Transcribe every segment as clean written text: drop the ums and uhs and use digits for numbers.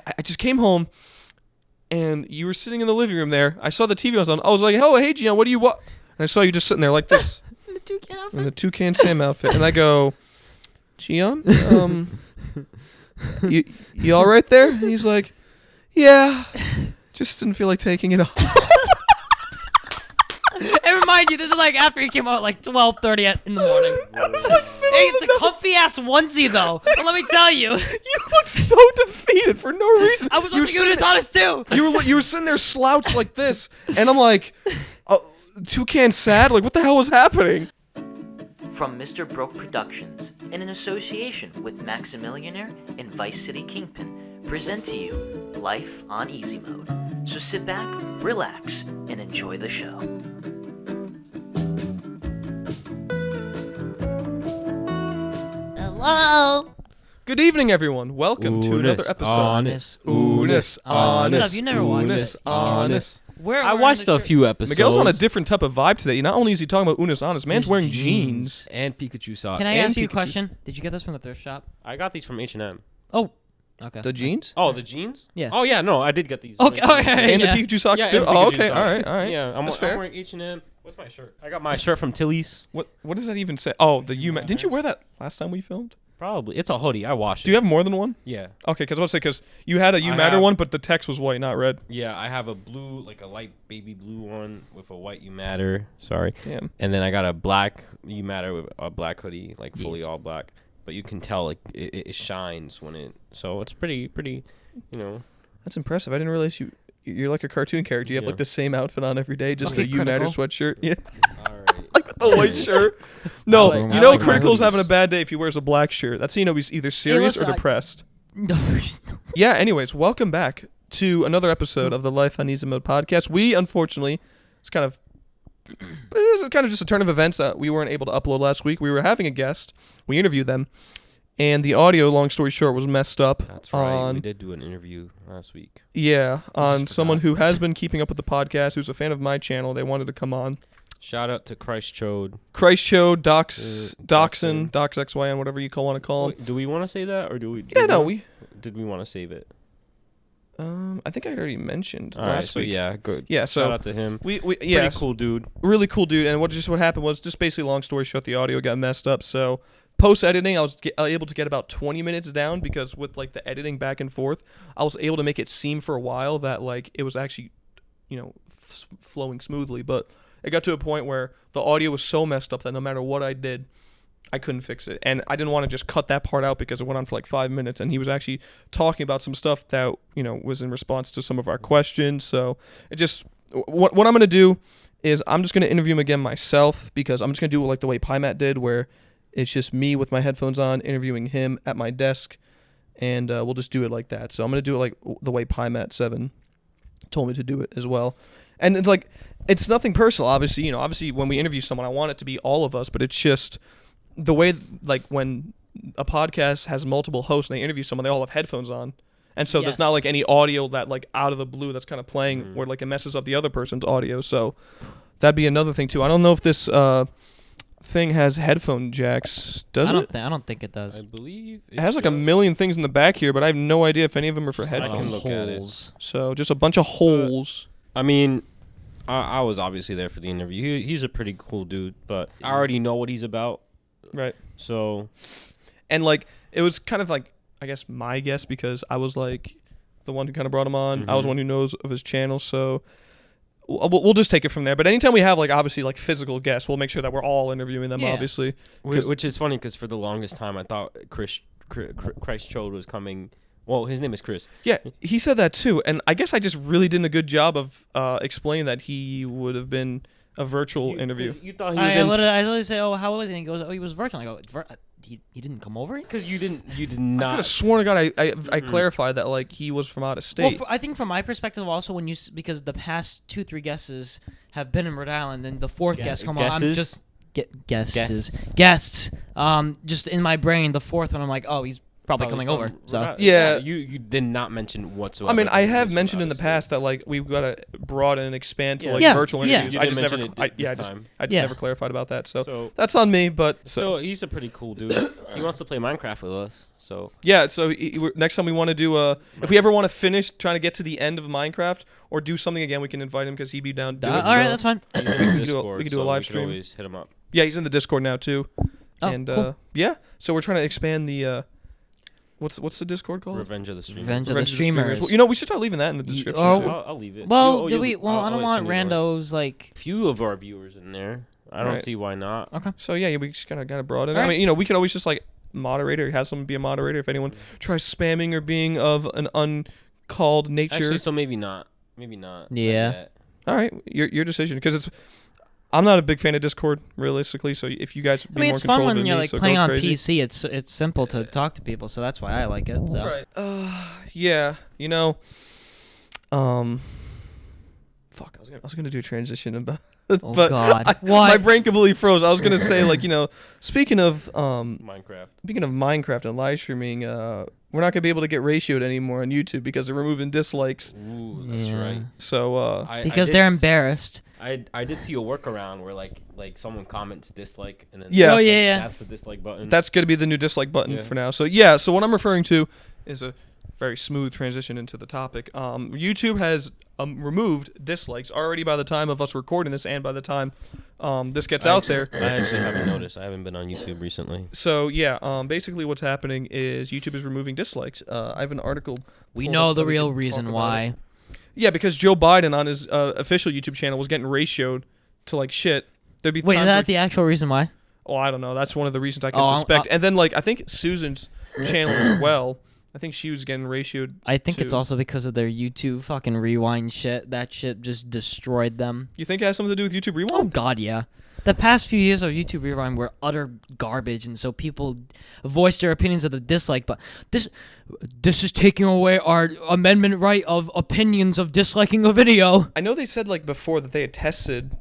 I just came home, and you were sitting in the living room there. I saw the TV was on. I was like, oh, hey, Gian, what do you want? And I saw you just sitting there like this. The toucan outfit. In the Toucan Sam outfit. And I go, Gian, you all right there? And he's like, yeah. Just didn't feel like taking it off. And remind you, this is like after he came out at like 12:30 in the morning. Hey, it's a comfy ass onesie though. But let me tell you, You looked so defeated for no reason. I was looking at Unus Annus too. You were sitting there slouched like this, and I'm like, Toucan sad? Like, what the hell was happening? From Mr. Broke Productions, in an association with Maximillionaire and Vice City Kingpin, present to you Life on Easy Mode. So sit back, relax, and enjoy the show. Hello. Good evening, everyone. Welcome to another episode. Unus Annus. You never watched Unus it. Annus. I watched a few episodes. Miguel's on a different type of vibe today. Not only is he talking about Unus Annus, man's wearing jeans. and Pikachu socks. Can I And ask you a Pikachu's. question? Did you get this from the thrift shop? I got these from H&M. Oh. Okay. The jeans? Oh, the jeans? Yeah. Oh yeah, no, I did get these. Okay. Okay. And yeah. the Pikachu socks Yeah, too? and Oh, Pikachu okay. socks. All right. Yeah, I'm That's fair. wearing H&M. What's my shirt? I got my shirt from Tilly's. What does that even say? Oh, the UMatter. Didn't you wear that last time we filmed? Probably. It's a hoodie. I washed it. Do you have more than one? Yeah. Okay, because I was because you had a UMatter have- one, but the text was white, not red. Yeah, I have a blue, like a light baby blue one with a white UMatter. Sorry. Damn. And then I got a black UMatter with a black hoodie, like fully Yes. all black. But you can tell like it shines when it. So it's pretty, you know. That's impressive. I didn't realize you're like a cartoon character. You have Yeah. like the same outfit on every day, just Okay, a UMatter Critical. sweatshirt. Yeah. All right. Like with the white shirt. No, I like you know my Critical's having a hoodies. bad day if he wears a black shirt. That's how you know he's either serious listen, or depressed. No. Yeah, anyways, welcome back to another episode of the Life on Easy Mode podcast. We, unfortunately, it was kind of just a turn of events. We weren't able to upload last week. We were having a guest. We interviewed them. And the audio, long story short, was messed up. That's right. We on did do an interview last week. Yeah, on just someone forgot. who has been keeping up with the podcast, who's a fan of my channel. They wanted to come on. Shout out to Christ Chode. Christ Show, Docs, Doxin. Doxin, Docs XYN, whatever you want to call him. Wait, do we want to say that or do we? Yeah, no, Did we want to save it? I think I already mentioned All right, last so week. yeah, good. Yeah, Shout so out to him. we Pretty yeah, cool dude. really cool dude. And what happened was just basically long story short, the audio got messed up. So post editing, I was able to get about 20 minutes down because with like the editing back and forth, I was able to make it seem for a while that like it was actually, flowing smoothly. But it got to a point where the audio was so messed up that no matter what I did, I couldn't fix it. And I didn't want to just cut that part out because it went on for like 5 minutes. And he was actually talking about some stuff that, was in response to some of our questions. So it just, what I'm going to do is I'm just going to interview him again myself because I'm just going to do it like the way Pymat did where it's just me with my headphones on interviewing him at my desk. And we'll just do it like that. So I'm going to do it like the way Pymat7 told me to do it as well. And it's like, it's nothing personal, obviously. Obviously when we interview someone, I want it to be all of us, but it's just the way, like when a podcast has multiple hosts and they interview someone, they all have headphones on. And so there's not Yes. like any audio that like out of the blue that's kind of playing where like it messes up the other person's audio. So that'd be another thing too. I don't know if this thing has headphone jacks. Does it? I don't think it does. I believe It has like a million things in the back here, but I have no idea if any of them are for I can headphones. look at it. Holes. So just a bunch of holes. I mean, I was obviously there for the interview. He's a pretty cool dude, but I already know what he's about. Right. So And like it was kind of like I guess my guess because I was like the one who kind of brought him on. I was Mhm. one who knows of his channel, so we'll just take it from there. But anytime we have like obviously like physical guests, we'll make sure that we're all interviewing them. Yeah. Obviously, which is funny because for the longest time I thought Christ Chode was coming. Well, his name is Chris. yeah, he said that too. And I guess I just really did a good job of explaining that he would have been a virtual interview. You thought he was in. I literally say, "Oh, how was he?" And he goes, "Oh, he was virtual." I go, "He didn't come over." Because you did I could not. have sworn to God I clarified that like he was from out of state. Well, I think from my perspective, also when because the past 2-3 guesses have been in Rhode Island, and the fourth guest come on, I'm guesses? just guests. Just in my brain, the fourth one, I'm like, oh, he's probably coming over. So Yeah. You did not mention whatsoever. I mean, I that have this mentioned in the was past that like we've got to broaden and expand to like Yeah. virtual Yeah. interviews. You I didn't just never, mention it this time. I just Yeah. never clarified about that. So, So- that's on me. But So he's a pretty cool dude. He wants to play Minecraft with us. So yeah. So next time we want to do if we ever want to finish trying to get to the end of Minecraft or do something again, we can invite him because he'd be down to do it. all right, So- that's fine. he's in the We could do a- Discord, we could do a so live we stream. Can always hit him up. Yeah, he's in the Discord now too. Oh, And cool. yeah, so we're trying to expand the what's the Discord called? Revenge of the Streamers. Revenge of the Streamers. Well, you know, we should start leaving that in the description oh, too. I'll leave it. Well, You- do you- we? Well, I don't I'll want send you the link. randos like. Few of our viewers in there. I don't Right. see why not. Okay. So yeah, we just kind of broaden. I Alright. mean, you know, we could always just like moderate have someone be a moderator if anyone tries spamming or being of an uncalled nature. Actually, so maybe not. Maybe not. Not Yeah. yet. All right, your decision because I'm not a big fan of Discord realistically. So if you guys be I mean, more it's fun controlled when than you're me, like so playing go on crazy. PC. It's simple to talk to people, so that's why I like it. So. Right. Yeah. You know. Fuck. I was gonna do a transition about. Oh, but God. My What? brain completely froze. I was gonna say like speaking of Minecraft. Minecraft and live streaming, we're not gonna be able to get ratioed anymore on YouTube because they're removing dislikes. Ooh, that's Yeah. right. So I Because did they're s- embarrassed. I did see a workaround where like someone comments dislike and then Yeah. Oh, yeah. that's the dislike button. that's gonna be the new dislike button Yeah. for now. So yeah. So what I'm referring to is a very smooth transition into the topic. YouTube has removed dislikes already by the time of us recording this and by the time this gets out there. I actually haven't noticed. I haven't been on YouTube recently. So yeah, basically what's happening is YouTube is removing dislikes. I have an article. We pulled know up the that we real can talk reason about why. it. Yeah, because Joe Biden on his official YouTube channel was getting ratioed to like shit. There'd be Wait, is times that where- the actual reason why? oh, I don't know. That's one of the reasons I can Oh, suspect. And then like I think Susan's channel as well. I think she was getting ratioed. I think it's to- also because of their YouTube fucking rewind shit. That shit just destroyed them. You think it has something to do with YouTube Oh Rewind? God, yeah. The past few years of YouTube Rewind were utter garbage, and so people voiced their opinions of the dislike. But this is taking away our amendment right of opinions of disliking a video. I know they said like before that they had tested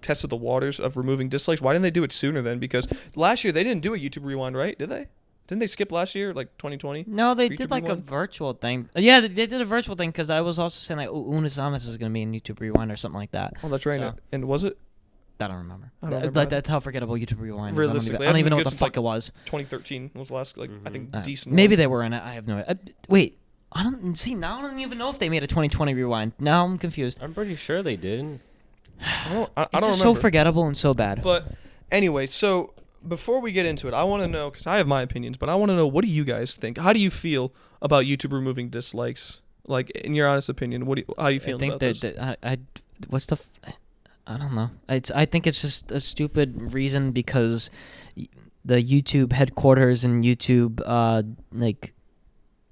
tested the waters of removing dislikes. Why didn't they do it sooner then? Because last year they didn't do a YouTube Rewind, right? Did they? Didn't they skip last year, like 2020? No, they For did YouTube like a Rewind? virtual thing. Yeah, they did a virtual thing because I was also saying like, oh, Unus Annus is gonna be in YouTube Rewind or something like that. Oh, that's right. So- And was it I don't remember. I don't remember either. That's how forgettable YouTube Rewind is. Realistically, I don't it even know what hasn't the been fuck good it was. 2013 was the last I think decent. Maybe one. they were in it. I have no idea. Wait, I don't see. Now I don't even know if they made a 2020 Rewind. Now I'm confused. I'm pretty sure they did. I don't It's remember. just so forgettable and so bad. But anyway, so before we get into it, I want to know because I have my opinions, but I want to know what do you guys think? How do you feel about YouTube removing dislikes? Like in your honest opinion, how do you feel I think about this? that what's the I don't know. I think it's just a stupid reason because the YouTube headquarters and YouTube like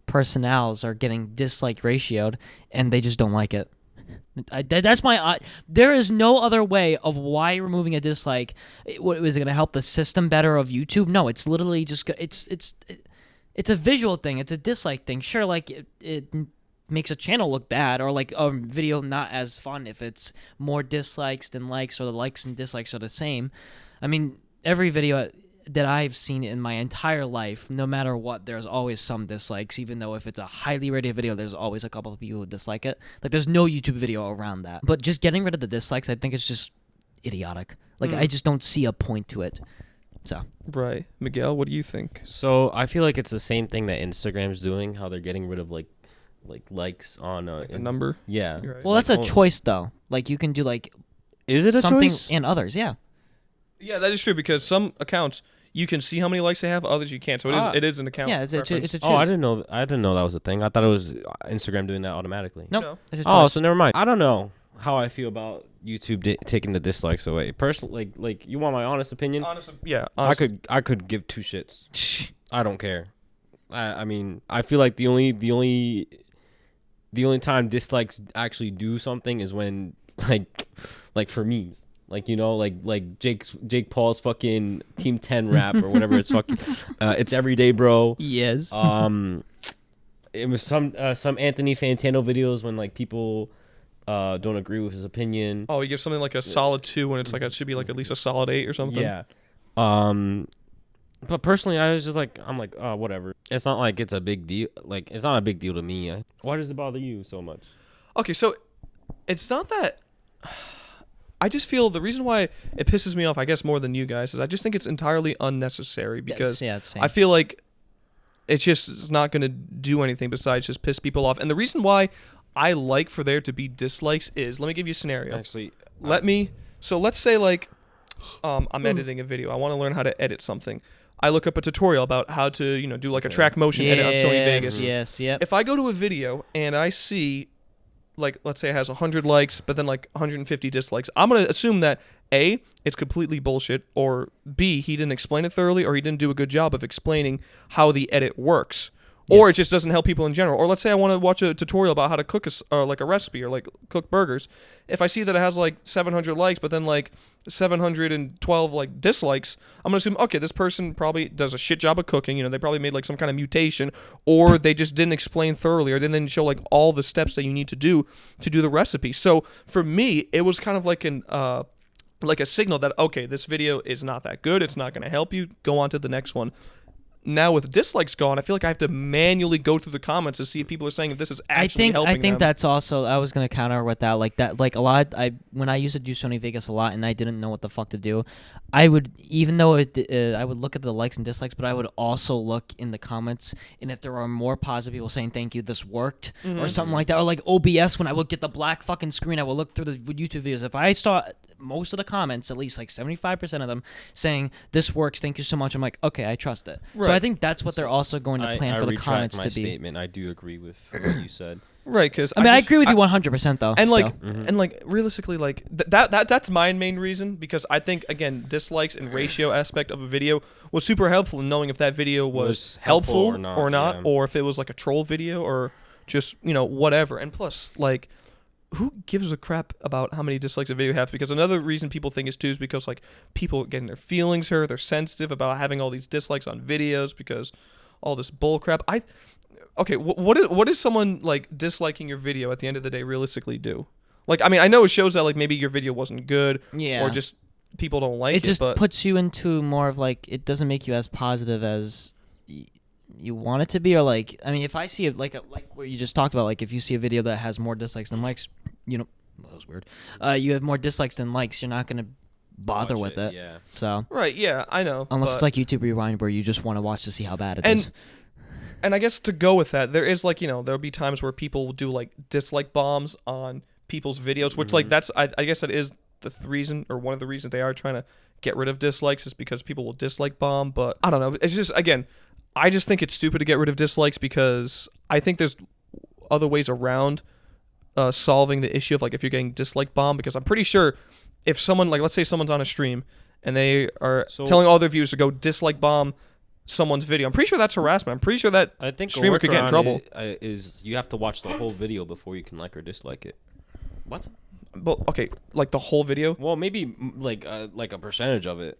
personnels are getting dislike ratioed and they just don't like it. That's my there is no other way of why removing a dislike. What is it going to help the system better of YouTube? No, it's literally just it's a visual thing. It's a dislike thing. Sure, like it makes a channel look bad or like a video not as fun if it's more dislikes than likes or the likes and dislikes are the same. I mean, every video that I've seen in my entire life, no matter what, there's always some dislikes, even though if it's a highly rated video, there's always a couple of people who dislike it. Like, there's no YouTube video around that. But just getting rid of the dislikes, I think it's just idiotic. Like, I just don't see a point to it. So. Right. Miguel, what do you think? So I feel like it's the same thing that Instagram's doing, how they're getting rid of like likes on The number? Yeah. You're right. Well, that's a choice, though. Like, you can do, like, Is it a something choice? and others, yeah. Yeah, that is true because some accounts you can see how many likes they have, others you can't. So it is an account. Yeah, it's a preference. choice. Oh, I didn't know. I didn't know that was a thing. I thought it was Instagram doing that automatically. Nope. No. It's a Oh, choice. so never mind. I don't know how I feel about YouTube taking the dislikes away. Personally, like you want my honest opinion? Honestly, yeah. I could give two shits. I don't care. I mean, I feel like the only time dislikes actually do something is when like for memes. Like, you know, like Jake Paul's fucking Team 10 rap or whatever it's fucking it's everyday, bro. Yes. It was some Anthony Fantano videos when like people don't agree with his opinion. Oh, you give something like a solid 2 when it's like it should be like at least a solid 8 or something. Yeah. But personally, I was just like, I'm like, oh, whatever. It's not like it's a big deal. Like, it's not a big deal to me. Why does it bother you so much? Okay, so it's not that. I just feel the reason why it pisses me off, I guess, more than you guys, is I just think it's entirely unnecessary because Yeah, it's same. I feel like it's just not going to do anything besides just piss people off. And the reason why I like for there to be dislikes is, let me give you a scenario. Actually, So let's say like I'm editing a video. I want to learn how to edit something. I look up a tutorial about how to, do like a track motion edit on Sony Vegas. Yes, yep. If I go to a video and I see, like, let's say it has 100 likes, but then like 150 dislikes, I'm going to assume that A, it's completely bullshit, or B, he didn't explain it thoroughly, or he didn't do a good job of explaining how the edit works. Or it just doesn't help people in general. Or let's say I want to watch a tutorial about how to cook like a recipe or like cook burgers. If I see that it has like 700 likes, but then like 712 like dislikes, I'm gonna assume, okay, this person probably does a shit job of cooking. They probably made like some kind of mutation, or they just didn't explain thoroughly, or they didn't show like all the steps that you need to do the recipe. So for me, it was kind of like like a signal that, okay, this video is not that good. It's not gonna help you. Go on to the next one. Now with dislikes gone, I feel like I have to manually go through the comments to see if people are saying if this is actually helping them. I think that's also, I was gonna counter with that, like a lot. When I used to do Sony Vegas a lot and I didn't know what the fuck to do, I would, even though I would look at the likes and dislikes, but I would also look in the comments, and if there are more positive people saying thank you, this worked, or something like that, or like OBS, when I would get the black fucking screen, I would look through the YouTube videos. If I saw most of the comments, at least like 75% of them saying this works, thank you so much, I'm like, okay, I trust it. Right. So I think that's what they're also going to plan for the comments to be. Statement. I do agree with what you said. Right, because I agree with you 100% though. And like, realistically, like that's my main reason, because I think, again, dislikes and ratio aspect of a video was super helpful in knowing if that video was helpful or not, or if it was like a troll video or just whatever. And plus, like, who gives a crap about how many dislikes a video has? Because another reason people think is too is because like people getting their feelings hurt, they're sensitive about having all these dislikes on videos because all this bull crap. Okay, what is someone like disliking your video at the end of the day realistically do? Like, I mean, I know it shows that like maybe your video wasn't good, or just people don't like it. It just but puts you into more of like, it doesn't make you as positive as you want it to be. Or like, I mean, if I see it like what you just talked about, like if you see a video that has more dislikes than likes, that was weird. You have more dislikes than likes, you're not gonna bother with it. Yeah. So right, yeah, I know. Unless it's like YouTube Rewind, where you just want to watch to see how bad it is. And I guess to go with that, there is like, there'll be times where people will do like dislike bombs on people's videos, which like that's, I guess that is the reason, or one of the reasons they are trying to get rid of dislikes, is because people will dislike bomb. But I don't know. It's just, again, I just think it's stupid to get rid of dislikes, because I think there's other ways around solving the issue of like if you're getting dislike bomb, because I'm pretty sure if someone, like, let's say someone's on a stream and they are telling all their viewers to go dislike bomb someone's video, I'm pretty sure that's harassment. I'm pretty sure that I think streamer could get in trouble. Is you have to watch the whole video before you can like or dislike it. What? But okay, like the whole video. Well, maybe like a percentage of it.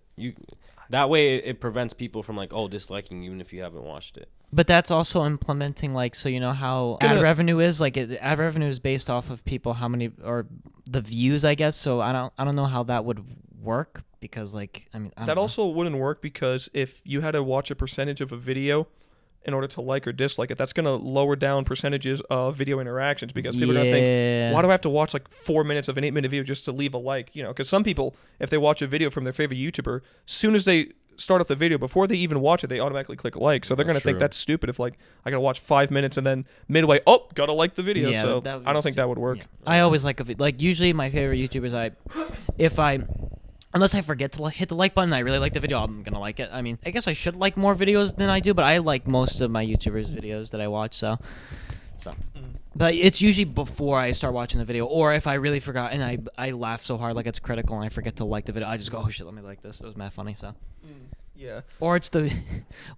That way it prevents people from like disliking even if you haven't watched it. But that's also implementing, like, so you know how ad revenue is, like ad revenue is based off of people, how many, or the views, I guess. So I don't know how that would work, because like, I mean, that also wouldn't work, because if you had to watch a percentage of a video in order to like or dislike it, that's going to lower down percentages of video interactions, because people are going to think, why do I have to watch like 4 minutes of an 8-minute video just to leave a like? Because some people, if they watch a video from their favorite YouTuber, soon as they start off the video, before they even watch it, they automatically click like. So they're going to think that's stupid if like I got to watch 5 minutes and then midway, gotta like the video. Yeah, so I don't think that would work. Yeah. I always like usually my favorite YouTubers, unless I forget to hit the like button, I really like the video, I'm going to like it. I mean, I guess I should like more videos than I do, but I like most of my YouTubers' videos that I watch, so. But it's usually before I start watching the video, or if I really forgot and I laugh so hard like it's critical and I forget to like the video, I just go, oh shit, let me like this. It was mad funny, so. Yeah. Or it's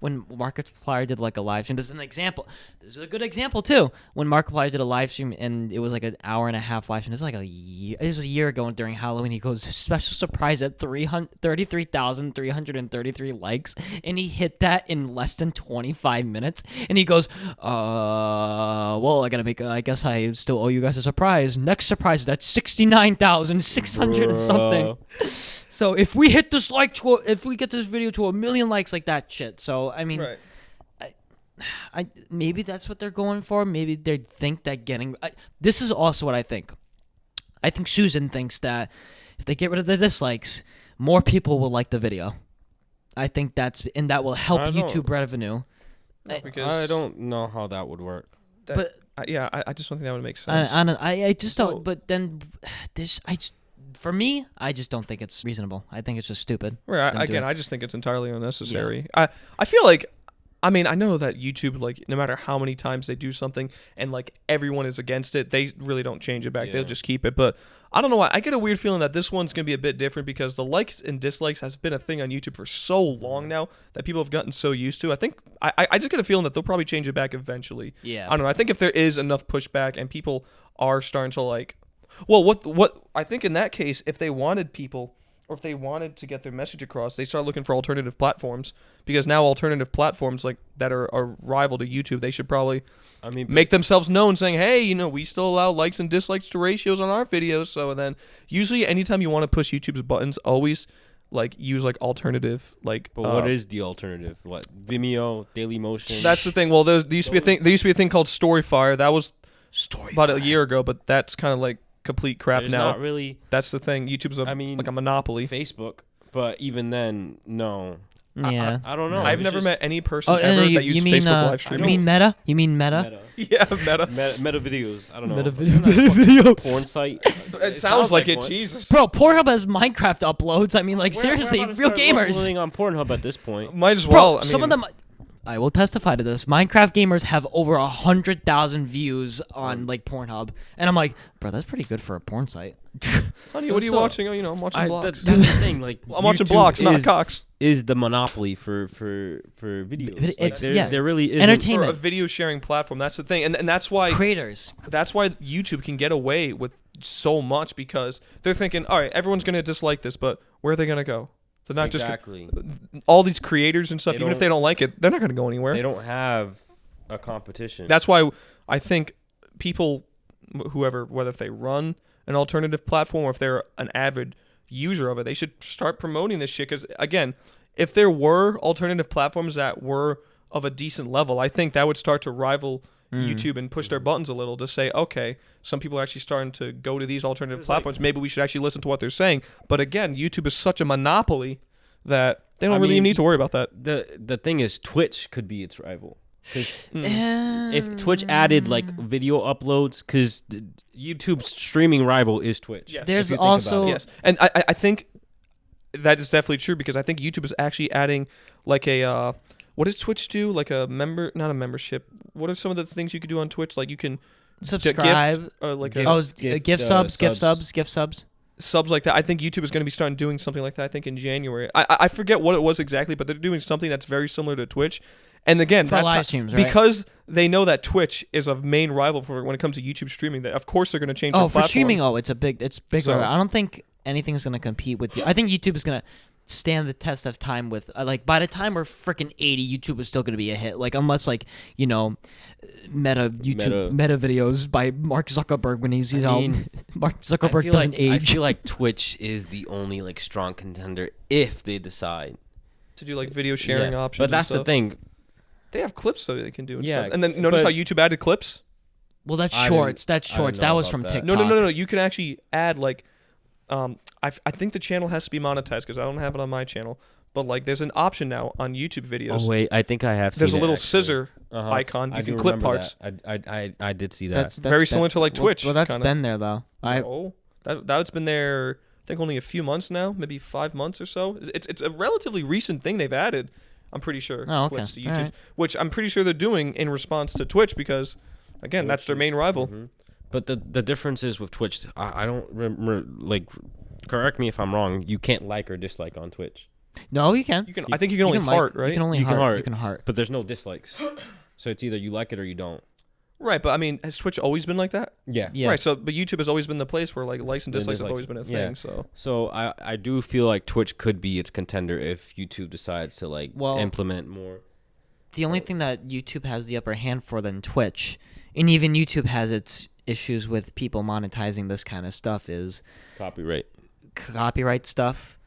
when Markiplier did like a live stream. This is an example. This is a good example too. When Markiplier did a live stream and it was like an hour and a half live stream. It was like a year. It was a year ago during Halloween. He goes, special surprise at 33,333 likes, and he hit that in less than 25 minutes. And he goes, well, I guess I still owe you guys a surprise. Next surprise is at 69,600 and something. So if we hit this if we get this video to 1 million likes, like that shit. So I mean, Right. I maybe that's what they're going for. Maybe they think that this is also what I think. I think Susan thinks that if they get rid of the dislikes, more people will like the video. I think that will help I don't- YouTube revenue. Because I don't know how that would work. But I just don't think that would make sense. I just don't. So- But then for me, I just don't think it's reasonable. I think it's just stupid. Right. them doing- I just think it's entirely unnecessary. I feel like, I mean, I know that YouTube, like, no matter how many times they do something and like everyone is against it, they really don't change it back. Yeah. They'll just keep it. But I don't know why. I get a weird feeling that this one's gonna be a bit different because the likes and dislikes has been a thing on YouTube for so long now that people have gotten so used to. I think I just get a feeling that they'll probably change it back eventually. Yeah. I don't know. I think if there is enough pushback and people are starting to like, well, what I think in that case, if they wanted people, or if they wanted to get their message across, they start looking for alternative platforms, because now alternative platforms like that are rival to YouTube, they should probably I mean, make themselves known, saying, hey, we still allow likes and dislikes to ratios on our videos. So then usually anytime you want to push YouTube's buttons, always like use like alternative, like But what is the alternative? What, Vimeo, Dailymotion? that's the thing. Well, there used to be a thing called Storyfire. That was about a year ago, but that's kind of like complete crap There's now. not really That's the thing. YouTube's like a monopoly. Facebook, but even then, no. Yeah. I don't know. I've It's never just met any person Oh, ever you, that used you mean Facebook live you streaming. mean Meta? You mean Meta? Yeah, Meta. Meta videos. I don't know. Meta Isn't that a fucking videos. Porn site. It sounds like it. one. Jesus. Bro, Pornhub has Minecraft uploads. I mean, like, seriously, We're about to real start gamers. uploading on Pornhub at this point. Might as Bro, well. I some of mean, them, I will testify to this. Minecraft gamers have over 100,000 views on like Pornhub, and I'm like, bro, that's pretty good for a porn site. honey, what are you So- watching? Oh, I'm watching blocks. That's the thing. Like, I'm watching YouTube blocks, not is- cocks. Is the monopoly for videos? It's- Like, yeah. there really is Entertainment. For a video sharing platform, that's the thing, and that's why Creators. YouTube can get away with so much, because they're thinking, all right, everyone's gonna dislike this, but where are they gonna go? They're not Exactly. just all these creators and stuff. They Even if don't- they don't like it, they're not gonna go anywhere. They don't have a competition. That's why I think people, whoever, whether if they run an alternative platform or if they're an avid user of it, they should start promoting this shit. Because again, if there were alternative platforms that were of a decent level, I think that would start to rival YouTube and push their buttons a little to say, okay, some people are actually starting to go to these alternative platforms. Maybe we should actually listen to what they're saying. But again, YouTube is such a monopoly that they don't really need to worry about that. The thing is, Twitch could be its rival. 'Cause Mm. if Twitch added like video uploads, because YouTube's streaming rival is Twitch. Yes. There's if you think about also it. Yes, and I think that is definitely true, because I think YouTube is actually adding like a what does Twitch do? Like not a membership. What are some of the things you could do on Twitch? Like you can subscribe. gift, or like Gift. Gift subs, gift subs. subs like that. I think YouTube is going to be starting doing something like that. I think in January. I forget what it was exactly, but they're doing something that's very similar to Twitch. And again, For that's live not- streams, right? because they know that Twitch is a main rival for when it comes to YouTube streaming. That of course they're going to change. their Oh, for platform. streaming, it's bigger. So- I don't think anything's gonna compete with you. I think YouTube is gonna stand the test of time with like by the time we're freaking 80, YouTube is still gonna be a hit. Like unless like Meta videos by Mark Zuckerberg when he's mean, Mark I Zuckerberg feel doesn't like, I age. feel like Twitch is the only like strong contender if they decide to do like video sharing Yeah. options. But and that's the stuff. thing. They have clips so they can do and Yeah, stuff. And then notice but- how YouTube added clips. Well, that's I shorts. didn't- That's I didn't shorts. know That was about from that. TikTok. No. You can actually add like, I think the channel has to be monetized because I don't have it on my channel. But like, there's an option now on YouTube videos. Oh wait, I think I have. There's seen a little it, actually. scissor Uh-huh. icon. I You do can clip remember parts. that. I did see that. That's Very been- similar to, like, Twitch, Well, that's kinda. been there though. No, that's been there. I think only a few months now, maybe 5 months or so. It's a relatively recent thing they've added. I'm pretty sure. Oh, okay. Clips to YouTube, Alright. which I'm pretty sure they're doing in response to Twitch because, again, that's their main rival. Mhm. But the difference is with Twitch, I don't remember. Like, correct me if I'm wrong. You can't like or dislike on Twitch, No, you can. You can. I think you can only like- heart, right? You can only You can heart. heart. You can heart. but there's no dislikes. So it's either you like it or you don't. Right, but I mean, has Twitch always been like that? Yeah. Yeah. Right. So, but YouTube has always been the place where like likes and The dislikes have dislikes, always been a yeah. thing. So. So I do feel like Twitch could be its contender if YouTube decides to like Well- implement more. The only thing that YouTube has the upper hand for than Twitch, and even YouTube has its issues with people monetizing this kind of stuff, is Copyright. copyright stuff.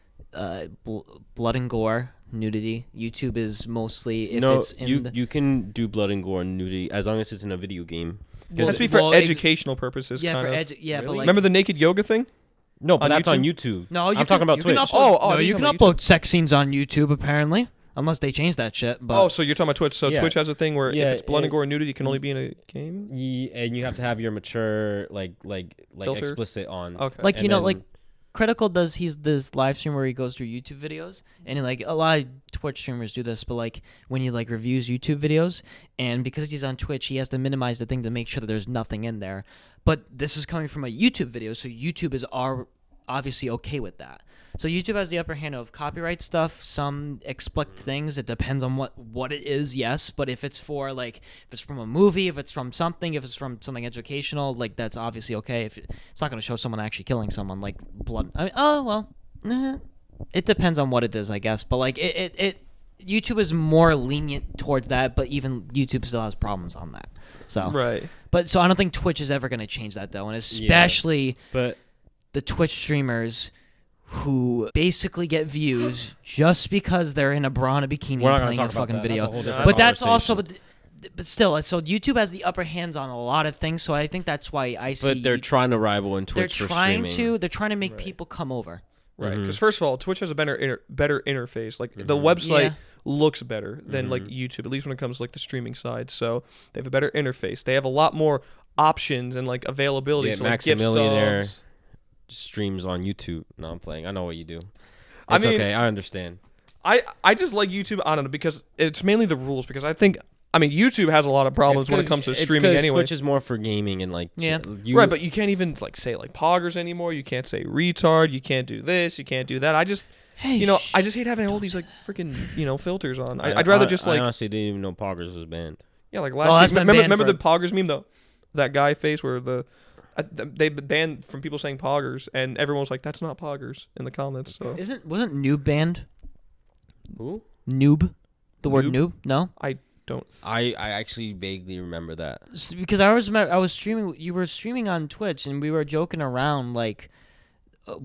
blood and gore, nudity. YouTube is mostly if no, it's in you can do blood and gore and nudity as long as it's in a video game. It has to be for educational purposes. Yeah, kind for of. yeah, but like Remember the naked yoga thing? No, but On that's on YouTube? YouTube. no, I'm talking about Twitch. No, you you can talking about upload sex scenes on YouTube apparently, unless they change that shit. But Oh, so you're talking about Twitch. So Yeah. Twitch has a thing where Yeah, if it's blood and it- gore and nudity, it can only be in a game. And you have to have your mature like Filter? explicit on. Okay. like And like then- Critical does he's this live stream where he goes through YouTube videos, and like a lot of Twitch streamers do this, but like when he like reviews YouTube videos, and because he's on Twitch, he has to minimize the thing to make sure that there's nothing in there. But this is coming from a YouTube video, so YouTube is obviously okay with that. So YouTube has the upper hand of copyright stuff, some explicit things. It depends on what it is, yes. But if it's for like, if it's from a movie, if it's from something, if it's from something educational, like that's obviously okay. If it's not going to show someone actually killing someone, like blood. I mean, it depends on what it is, I guess. But like YouTube is more lenient towards that, but even YouTube still has problems on that. So Right. But so I don't think Twitch is ever going to change that though, and especially But the Twitch streamers who basically get views just because they're in a bra and a bikini we're not playing gonna a talk about fucking that. video. That's a whole different But that's also, conversation. but still, so YouTube has the upper hands on a lot of things. So I think that's why I see. But they're trying to rival in they're Twitch for trying streaming. they're trying to make people come over. Right. Mhm. Because first of all, Twitch has a better interface. Like the website Yeah. looks better than like YouTube, at least when it comes to like the streaming side. So they have a better interface. They have a lot more options and like availability Yeah, to like gift Maximillionaire subs. streams on YouTube. No, I'm playing. I know what you do. I It's mean- okay. I understand. I just like YouTube. I don't know, because it's mainly the rules. Because I mean YouTube has a lot of problems when it comes to streaming anyway. Twitch is more for gaming and like Yeah. Right, but you can't even like say like poggers anymore. You can't say retard. You can't do this. You can't do that. I just Hey, I just hate having all these like freaking filters on. I'd rather just like I honestly didn't even know Poggers was banned. yeah, like Well, last that's year. been Remember banned the poggers meme though? That guy face where they banned from people saying poggers, and everyone was like, "That's not poggers" in the comments. So wasn't noob banned? Who? Noob, the word Noob? noob? No, I don't. I actually vaguely remember that. because I was streaming. You were streaming on Twitch, and we were joking around like,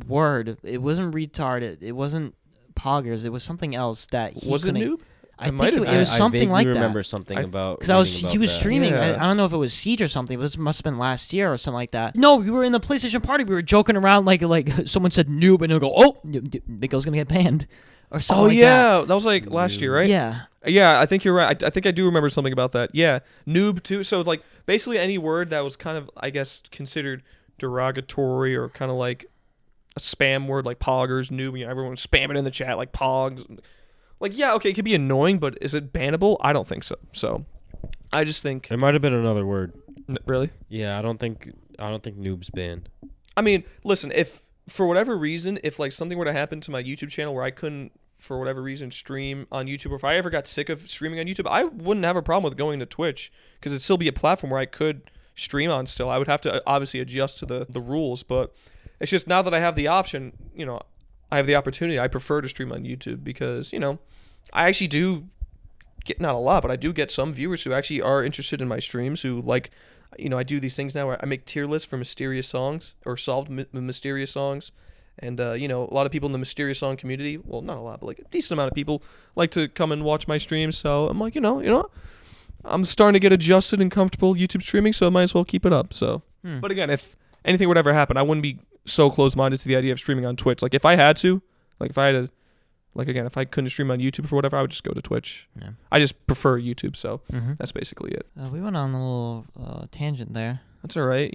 word. It wasn't retarded. It wasn't poggers. It was something else that he Was it couldn't- noob? I It think might have it was I something vaguely like remember that. something I- about Because reading he was about that. streaming. Yeah. I don't know if it was Siege or something, but this must have been last year or something like that. No, we were in the PlayStation party. We were joking around like someone said noob, and they'll go, "Oh, Nico's gonna get banned," or something. Oh like yeah, that was like last year, that. right? Yeah. Yeah, I think you're right. I think I do remember something about that. Yeah, noob too. So it's like basically any word that was kind of, I guess, considered derogatory or kind of like a spam word, like poggers, noob. You know, everyone was spamming in the chat like pogs. Like, yeah, okay, it could be annoying, but is it bannable? I don't think so. So, I just think It might have been another word. really. Yeah, I don't think noob's banned. I mean, listen, if for whatever reason, if like something were to happen to my YouTube channel where I couldn't, for whatever reason, stream on YouTube, or if I ever got sick of streaming on YouTube, I wouldn't have a problem with going to Twitch, because it'd still be a platform where I could stream on still. I would have to obviously adjust to the rules, but it's just now that I have the option, I have the opportunity, I prefer to stream on YouTube because, I actually do get, not a lot, but I do get some viewers who actually are interested in my streams, who like, I do these things now where I make tier lists for mysterious songs or solved mysterious songs. And, a lot of people in the mysterious song community, well, not a lot, but like a decent amount of people like to come and watch my streams. So I'm like, I'm starting to get adjusted and comfortable YouTube streaming, so I might as well keep it up. So, but again, if anything would ever happen, I wouldn't be so close-minded to the idea of streaming on Twitch. Like if I had to, like if I had to, like again, if I couldn't stream on YouTube for whatever, I would just go to Twitch. Yeah. I just prefer YouTube, so Mm-hmm. that's basically it. We went on a little tangent there. That's all right,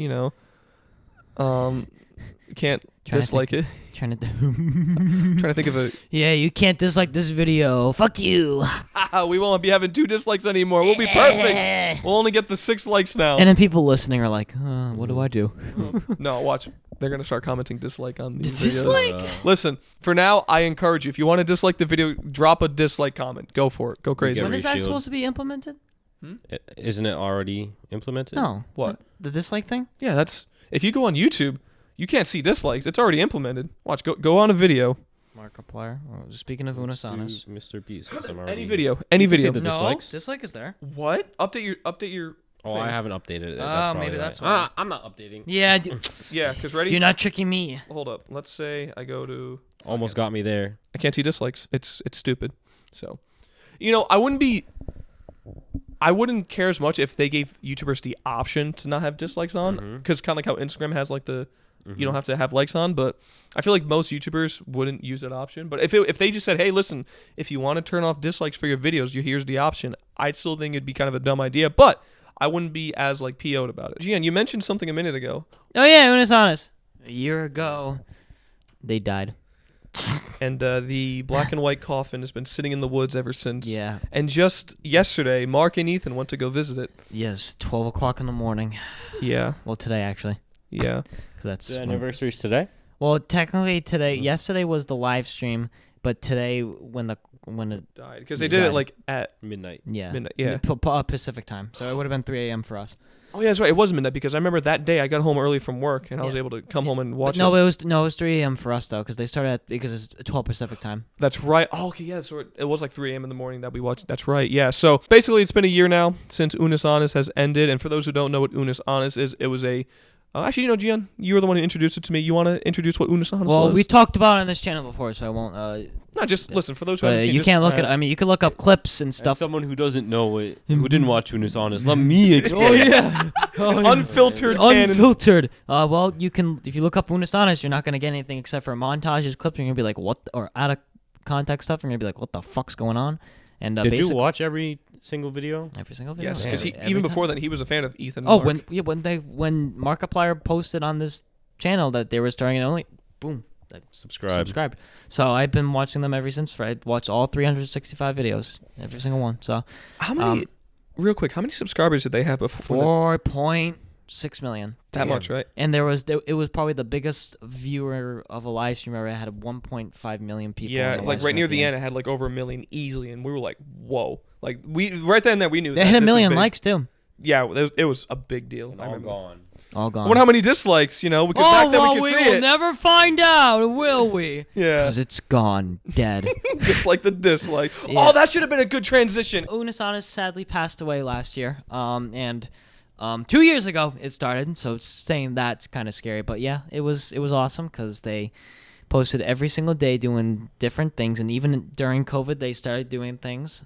can't Trying to dislike it. Trying to. Trying to think of a. Yeah, you can't dislike this video. Fuck you. We won't be having 2 dislikes anymore. We'll be perfect. We'll only get the 6 likes now. And then people listening are like, what do I do? No, watch. They're gonna start commenting dislike on these Dislike? videos. Listen, for now, I encourage you. If you want to dislike the video, drop a dislike comment. Go for it. Go crazy. get When is that reshield. supposed to be implemented? Isn't it already implemented? No. What? The dislike thing? Yeah, that's. If you go on YouTube, you can't see dislikes. It's already implemented. Watch. Go on a video. Markiplier. Speaking of Unus Annus. Mr. Beast. Any video. Any video. the dislikes? dislike is there. What? Update your. Oh, thing. I haven't updated it. Oh, maybe that's why. I'm not updating. Yeah, Yeah, cause ready. you're not tricking me. Hold up. Let's say I go to Almost got me there. I can't see dislikes. It's stupid. So, I wouldn't care as much if they gave YouTubers the option to not have dislikes on, because kind of like how Instagram has like the you don't have to have likes on, but I feel like most YouTubers wouldn't use that option. But if they just said, hey, listen, if you want to turn off dislikes for your videos, here's the option, I still think it'd be kind of a dumb idea, but I wouldn't be as like PO'd about it. Gian, you mentioned something a minute ago. Oh yeah, Unus Annus. A year ago, they died. And the black and white coffin has been sitting in the woods ever since. Yeah. And just yesterday, Mark and Ethan went to go visit it. Yes, 12 o'clock in the morning. Yeah. Well, today actually. Yeah. 'Cause that's The anniversary's today? Well, technically today. Yesterday was the live stream, but today when it Died because they did it died. like at Midnight. midnight. Yeah. Pacific time, so it would have been 3 a.m. for us. Oh yeah, that's right. It was midnight because I remember that day I got home early from work and I was Yeah. able to come home and watch No, it. it was 3 a.m. for us though, because they started because it's 12 Pacific time. That's right. Oh, okay, yeah. So it was like 3 a.m. in the morning that we watched. That's right. Yeah. So basically, it's been a year now since Unus Annus has ended. And for those who don't know what Unus Annus is, it was a. Actually, Gian, you were the one who introduced it to me. You want to introduce what Unus Annus Well, was? we talked about it on this channel before, so I won't. No, just listen. For those who haven't But seen, you just, can't look at. I mean, you can look up clips and As stuff. someone who doesn't know it, who didn't watch Unus Annus, let me explain. Oh yeah, unfiltered canon. unfiltered. Well, you can if you look up Unus Annus, you're not gonna get anything except for montages, clips. You're gonna be like, what? Or out of context stuff. You're gonna be like, what the fuck's going on? And Did you watch every single video? every single video? Yes, because every even time. before then, he was a fan of Ethan. And Oh, Mark. when Markiplier posted on this channel that they were starting it only, boom, I subscribed. So I've been watching them ever since. I watched all 365 videos, every single one. So How many? Real quick, how many subscribers did they have before? 4.6 million. That much, right? And it was probably the biggest viewer of a live stream ever. It had 1.5 million people. Yeah, on the like live right stream near at the end, it had like over 1 million easily, and we were like, "Whoa!" Like we right then and there we knew They that hit a this is million big. likes too. Yeah, it was a big deal. I All remember. gone. All I gone. wonder how many dislikes. Because back then we could see will it. never find out, will we? Yeah, Because it's gone, dead. just like the dislike. Yeah. Oh, that should have been a good transition. Unus Annus sadly passed away last year. And 2 years ago it started, so saying that's kind of scary. But yeah, it was awesome because they posted every single day doing different things, and even during COVID they started doing things.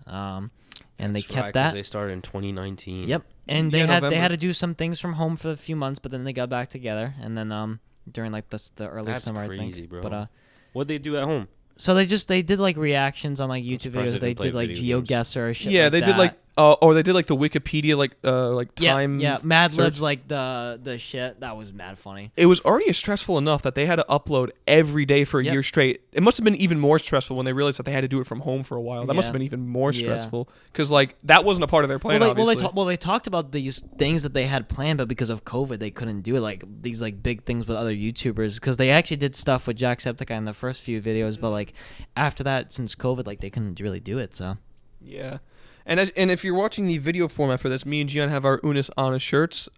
And they That's kept right, 'cause that. They started in 2019. Yep. And they Yeah, had November. to do some things from home for a few months, but then they got back together. And then during like the early That's summer, I crazy, think. bro. But What'd they do at home? so they did like reactions on like YouTube surprised videos. they They didn't play did like video games. GeoGuessr or shit. Yeah, like they did like, or they did like the Wikipedia like time. Yeah, Mad search. Libs like the shit. That was mad funny. It was already stressful enough that they had to upload every day for a Yep. year straight. It must have been even more stressful when they realized that they had to do it from home for a while. That must Yeah. have been even more Yeah. stressful because like that wasn't a part of their plan. Obviously. They talked about these things that they had planned, but because of COVID, they couldn't do it. Like these like big things with other YouTubers, because they actually did stuff with Jacksepticeye in the first few videos, but like after that, since COVID, like they couldn't really do it. So Yeah, and if you're watching the video format for this, me and Gian have our Unus Annus shirts.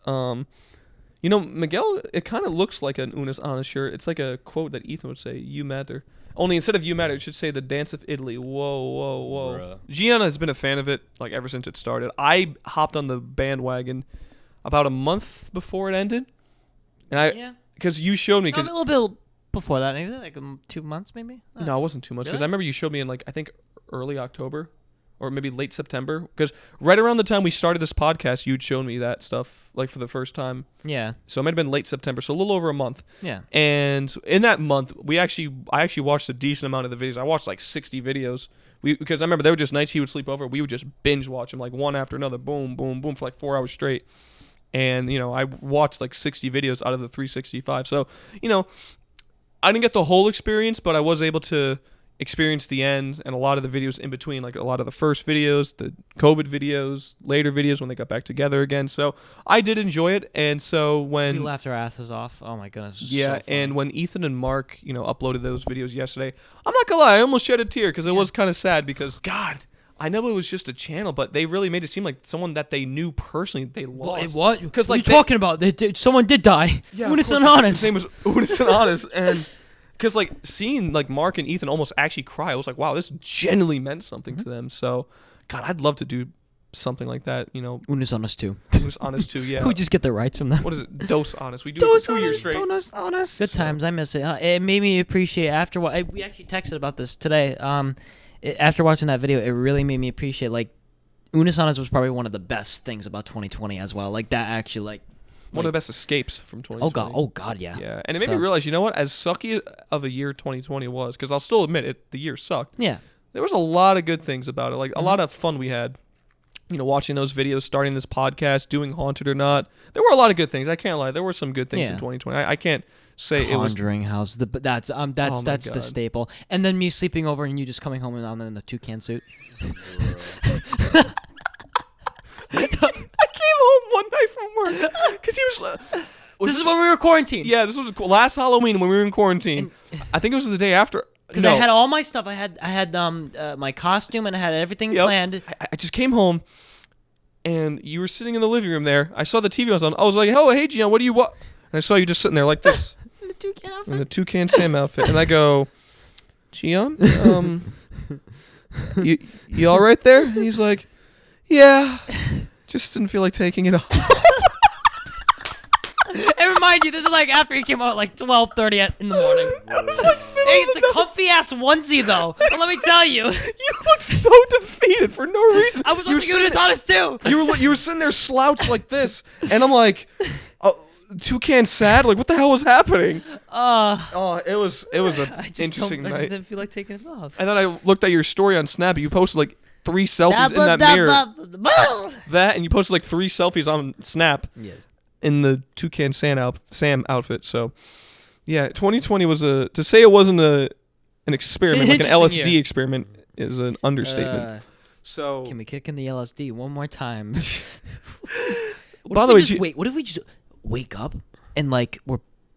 Miguel, it kind of looks like an Unus Annus shirt. It's like a quote that Ethan would say, "You matter." Only instead of "You matter," it should say "The Dance of Italy." Whoa, whoa, whoa. Bruh. Gianna has been a fan of it like ever since it started. I hopped on the bandwagon about a month before it ended, and because you showed me. a little bit before that, maybe like 2 months, maybe. No, it wasn't too much because Really? I remember you showed me in like I think early October or maybe late September because right around the time we started this podcast, you'd shown me that stuff like for the first time. Yeah, So it might have been late September, so a little over a month. yeah. And in that month, I actually watched a decent amount of the videos. I watched like 60 videos. Because I remember there were just nights he would sleep over. We would just binge watch them like one after another, boom, boom, boom, for like 4 hours straight. And I watched like 60 videos out of the 365. So I didn't get the whole experience, but I was able to experience the end and a lot of the videos in between, like a lot of the first videos, the COVID videos, later videos when they got back together again. So I did enjoy it. And so We when laughed our asses off. Oh my goodness. it was yeah, so funny. and when Ethan and Mark, uploaded those videos yesterday, I'm not gonna lie, I almost shed a tear because it was kind of sad because God, I know it was just a channel, but they really made it seem like someone that they knew personally they lost. What? Because What are like you talking about? Someone did die. yeah, of Unus course, Annus. His name was Unus Annus, and because like seeing like Mark and Ethan almost actually cry, I was like, wow, this genuinely meant something to them. So, God, I'd love to do something like that. Unus Annus too. Unus Annus too. Yeah. We just get the rights from them. What is it? Dos Annus. We do Dos it for 2 years straight. Unus Annus. Good times. I miss it. It made me appreciate after what we actually texted about this today. After watching that video, it really made me appreciate like Unus Annus was probably one of the best things about 2020 as well. Like that actually like. One of the best escapes from 2020. Oh god, yeah. Yeah, and it made me realize, you know what? As sucky of a year 2020 was, because I'll still admit it, the year sucked. Yeah. There was a lot of good things about it, like a lot of fun we had. Watching those videos, starting this podcast, doing Haunted or Not. There were a lot of good things. I can't lie. There were some good things in 2020. I can't say it was. Conjuring House. That's the staple. And then me sleeping over and you just coming home and I'm in the toucan suit. I came home one night from work because he was. This is when we were quarantined. Yeah, this was last Halloween when we were in quarantine. I think it was the day after. Because I had all my stuff. I had my costume and I had everything planned. I just came home, and you were sitting in the living room there. I saw the TV was on. I was like, "Oh, hey, Gian, what do you want?" And I saw you just sitting there like this. In the toucan outfit. In the toucan Sam outfit, and I go, "Gian, you all right there?" And he's like, "Yeah, just didn't feel like taking it off." And remind you, this is like after he came out at like 12:30 in the morning. Hey, it's a comfy ass onesie though. But let me tell you, You looked so defeated for no reason. I was watching Unus Annus too. You were sitting there slouched like this, and I'm like, toucan sad. Like, what the hell was happening? It was an interesting I night. just didn't feel like taking it off. And then I looked at your story on Snap. You posted like 3 selfies in that mirror. That, and you posted like 3 selfies on Snap. Yes. In the toucan Sam outfit. So, yeah, 2020 was to say it wasn't an experiment, like an LSD experiment, is an understatement. So, can we kick in the LSD one more time? By the way, what if we just wake up and like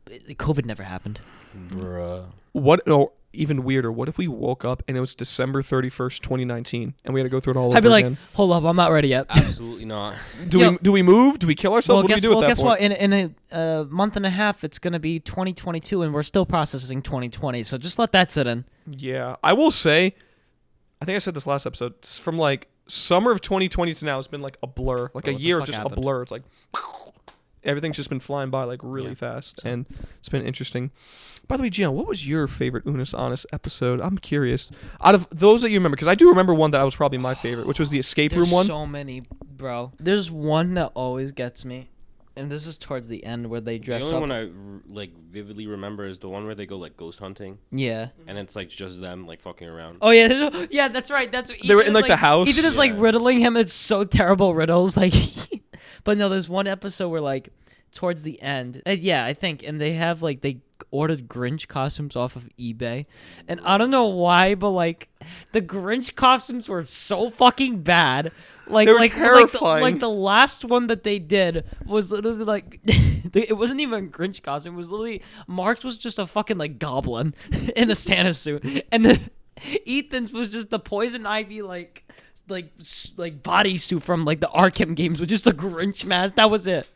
COVID never happened? Bruh. Or even weirder, what if we woke up and it was December 31st, 2019, and we had to go through it all over I'd be like, again? hold up, I'm not ready yet. Absolutely not. Do we move? Do we kill ourselves? What do we do at that guess point? what? In a month and a half, it's gonna be 2022, and we're still processing 2020. So just let that sit in. Yeah, I will say, I think I said this last episode. From like summer of 2020 to now, it's been like a blur, like a year of just a blur. It's like everything's just been flying by like really fast, and it's been interesting. By the way, Gian, what was your favorite Unus Annus episode? I'm curious. Out of those that you remember, because I do remember one that was probably my favorite, which was the escape room one. There's so many, bro. There's one that always gets me, and this is towards the end where they dress up. The only one I like vividly remember is the one where they go like ghost hunting. Yeah. And it's like just them like fucking around. Oh yeah, yeah, that's right. They were in like the house. Ethan is like riddling him. It's so terrible riddles. Like, but no, there's one episode where like towards the end, I think, and they have like they ordered Grinch costumes off of eBay, and I don't know why, but like the Grinch costumes were so fucking bad. Like, they were terrifying. Like the last one that they did was literally like it wasn't even a Grinch costume. It was literally Mark's was just a fucking like goblin in a Santa suit, and then Ethan's was just the poison ivy like bodysuit from like the Arkham games with just a Grinch mask. That was it.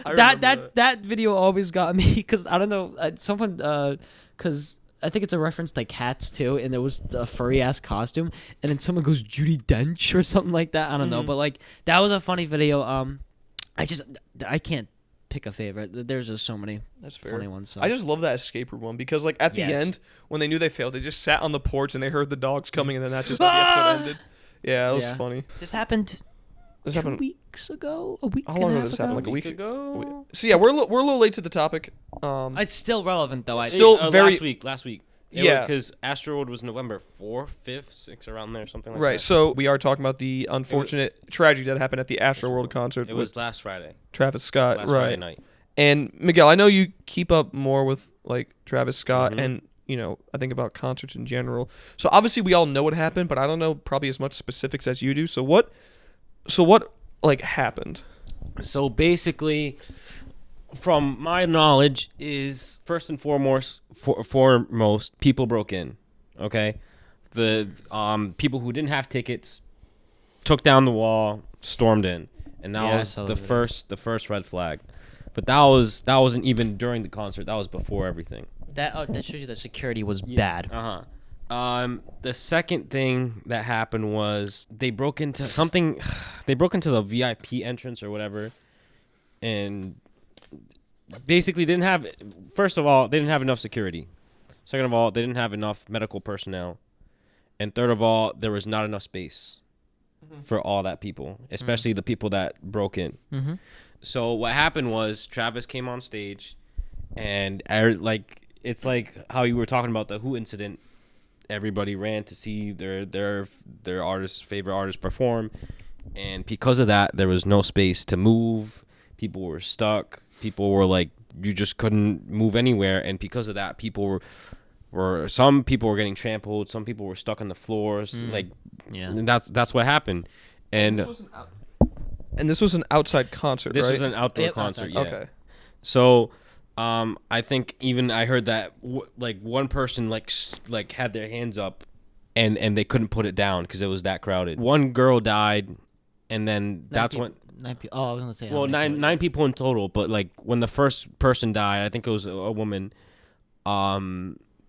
That video always got me because I don't know someone because I think it's a reference to Cats too, and there was a furry ass costume, and then someone goes Judi Dench or something like that. I don't know, but like that was a funny video. I can't pick a favorite. There's just so many funny ones. So. I just love that escape room one because like at the end when they knew they failed, they just sat on the porch and they heard the dogs coming, and then that's just how the episode ended. Yeah, it was funny. This happened 2 weeks ago. A week. How long did this happen? Like a week ago. So yeah, we're a little late to the topic. It's still relevant though. Last week. Yeah, because Astroworld was November 4th, 5th, 6th, around there, something like that. Right. So we are talking about the unfortunate tragedy that happened at the Astroworld concert. It was last Friday. Travis Scott. Last Friday night. And Miguel, I know you keep up more with like Travis Scott and. I think about concerts in general. So obviously we all know what happened, but I don't know probably as much specifics as you do. So what like happened? So basically, from my knowledge, is first and foremost, people broke in. Okay, the people who didn't have tickets took down the wall, stormed in, and that was the first red flag. But that wasn't even during the concert. That was before everything. That shows you that security was bad. The second thing that happened was they broke into something. They broke into the VIP entrance or whatever, and basically didn't have. First of all, they didn't have enough security. Second of all, they didn't have enough medical personnel, and third of all, there was not enough space for all that people, especially the people that broke in. Mm-hmm. So what happened was Travis came on stage, and it's like how you were talking about the Who incident. Everybody ran to see their favorite artist perform, and because of that, there was no space to move. People were stuck. People were like, you just couldn't move anywhere, and because of that, some people were getting trampled. Some people were stuck on the floors. And that's what happened. And this was an outside concert, this right? was an outdoor concert. outside. Yeah. Okay. So, I think even I heard that one person had their hands up, and they couldn't put it down because it was that crowded. One girl died, and then that's when. 9 people. Oh, I was gonna say. Well, nine people in total, but like when the first person died, I think it was a woman.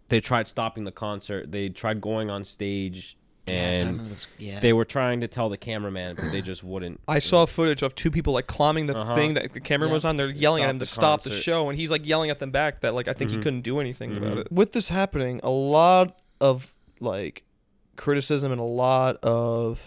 They tried stopping the concert. They tried going on stage, and they were trying to tell the cameraman, but they just wouldn't. I saw footage of 2 people like climbing the thing that the camera was on. They're yelling at him to stop the show, and he's like yelling at them back that like I think he couldn't do anything about it. With this happening, a lot of like criticism and a lot of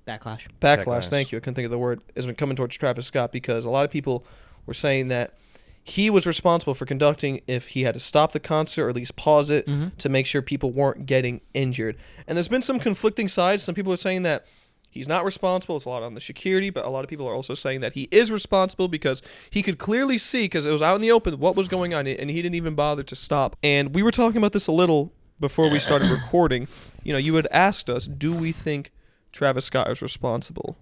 Backlash. Thank you. I couldn't think of the word. Has been coming towards Travis Scott because a lot of people were saying that he was responsible for conducting if he had to stop the concert or at least pause it to make sure people weren't getting injured. And there's been some conflicting sides. Some people are saying that he's not responsible. It's a lot on the security, but a lot of people are also saying that he is responsible because he could clearly see, because it was out in the open, what was going on, and he didn't even bother to stop. And we were talking about this a little before we started recording. You know, you had asked us, do we think Travis Scott is responsible?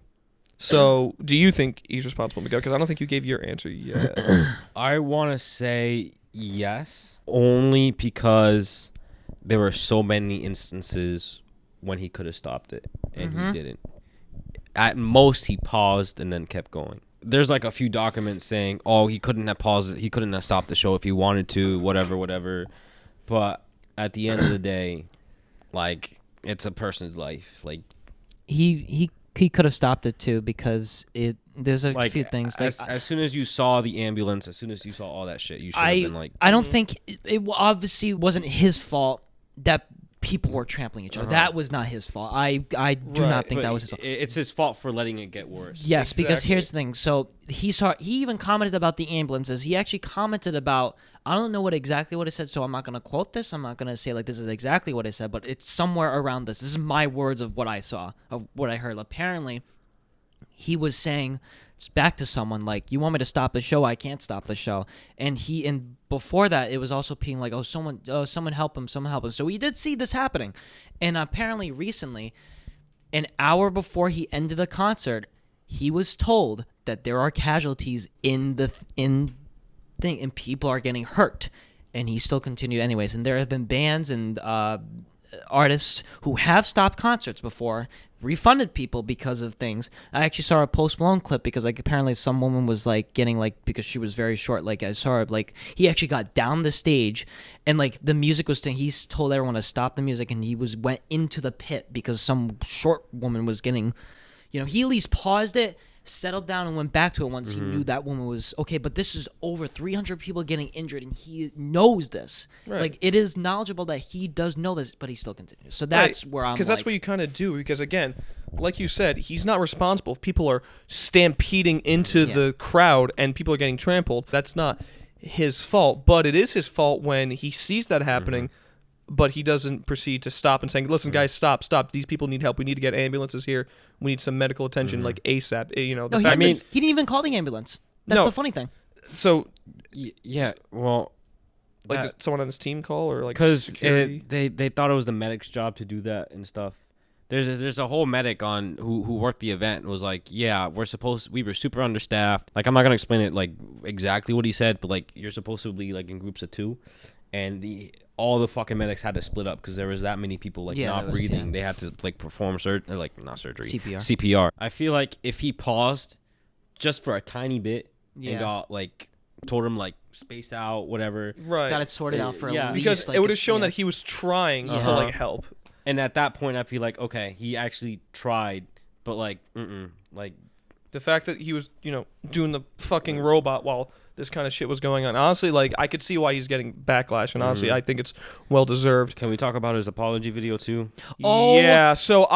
So, do you think he's responsible, Miguel? Because I don't think you gave your answer yet. I want to say yes, only because there were so many instances when he could have stopped it, and he didn't. At most, he paused and then kept going. There's like a few documents saying, oh, he couldn't have paused it. He couldn't have stopped the show if he wanted to, whatever. But at the end of the day, like, it's a person's life. Like, He could have stopped it too because there's a few things. Like, as soon as you saw the ambulance, as soon as you saw all that shit, you should have been like. I don't think it obviously wasn't his fault that people were trampling each other. That was not his fault. I do not think that was his fault. It's his fault for letting it get worse. Yes, because here's the thing. So he even commented about the ambulances. He actually commented about, I don't know exactly what it said, so I'm not going to quote this. I'm not going to say like this is exactly what it said, but it's somewhere around this. This is my words of what I saw, of what I heard. Apparently, he was saying back to someone like, you want me to stop the show? I can't stop the show. And before that, it was also being like, someone help him, someone help him. So we did see this happening. And apparently recently, an hour before he ended the concert, he was told that there are casualties in thing, and people are getting hurt. And he still continued anyways. And there have been bands and artists who have stopped concerts before, refunded people because of things. I actually saw a Post Malone clip because like apparently some woman was like getting like, because she was very short, like I saw her, like he actually got down the stage and like the music was he's told everyone to stop the music, and he went into the pit because some short woman was getting, he at least paused it, settled down, and went back to it once he knew that woman was okay. But this is over 300 people getting injured, and he knows this. Right. Like, it is knowledgeable that he does know this, but he still continues. So that's where I'm, because that's what you kind of do. Because again, like you said, he's not responsible if people are stampeding into the crowd and people are getting trampled. That's not his fault, but it is his fault when he sees that happening. But he doesn't proceed to stop and saying, listen, guys, stop. These people need help. We need to get ambulances here. We need some medical attention, like ASAP. He didn't even call the ambulance. That's the funny thing. So, yeah, well, like, did someone on his team call or like because security? they thought it was the medic's job to do that and stuff. There's a whole medic on who worked the event and was like, yeah, we were super understaffed. Like, I'm not gonna explain it like exactly what he said, but like you're supposed to be like in groups of 2, and all the fucking medics had to split up because there was that many people not breathing. Yeah. They had to like perform CPR. I feel like if he paused just for a tiny bit and got like told him like spaced out, whatever. Right. Got it sorted out for Yeah. at Because least, like, it would have shown yeah. that he was trying to Uh-huh. like help. And at that point, I feel like, okay, he actually tried, but like, like, The fact that he was, doing the fucking robot while this kind of shit was going on. Honestly, like, I could see why he's getting backlash, and honestly, I think it's well deserved. can we talk about his apology video too? Oh. Yeah, so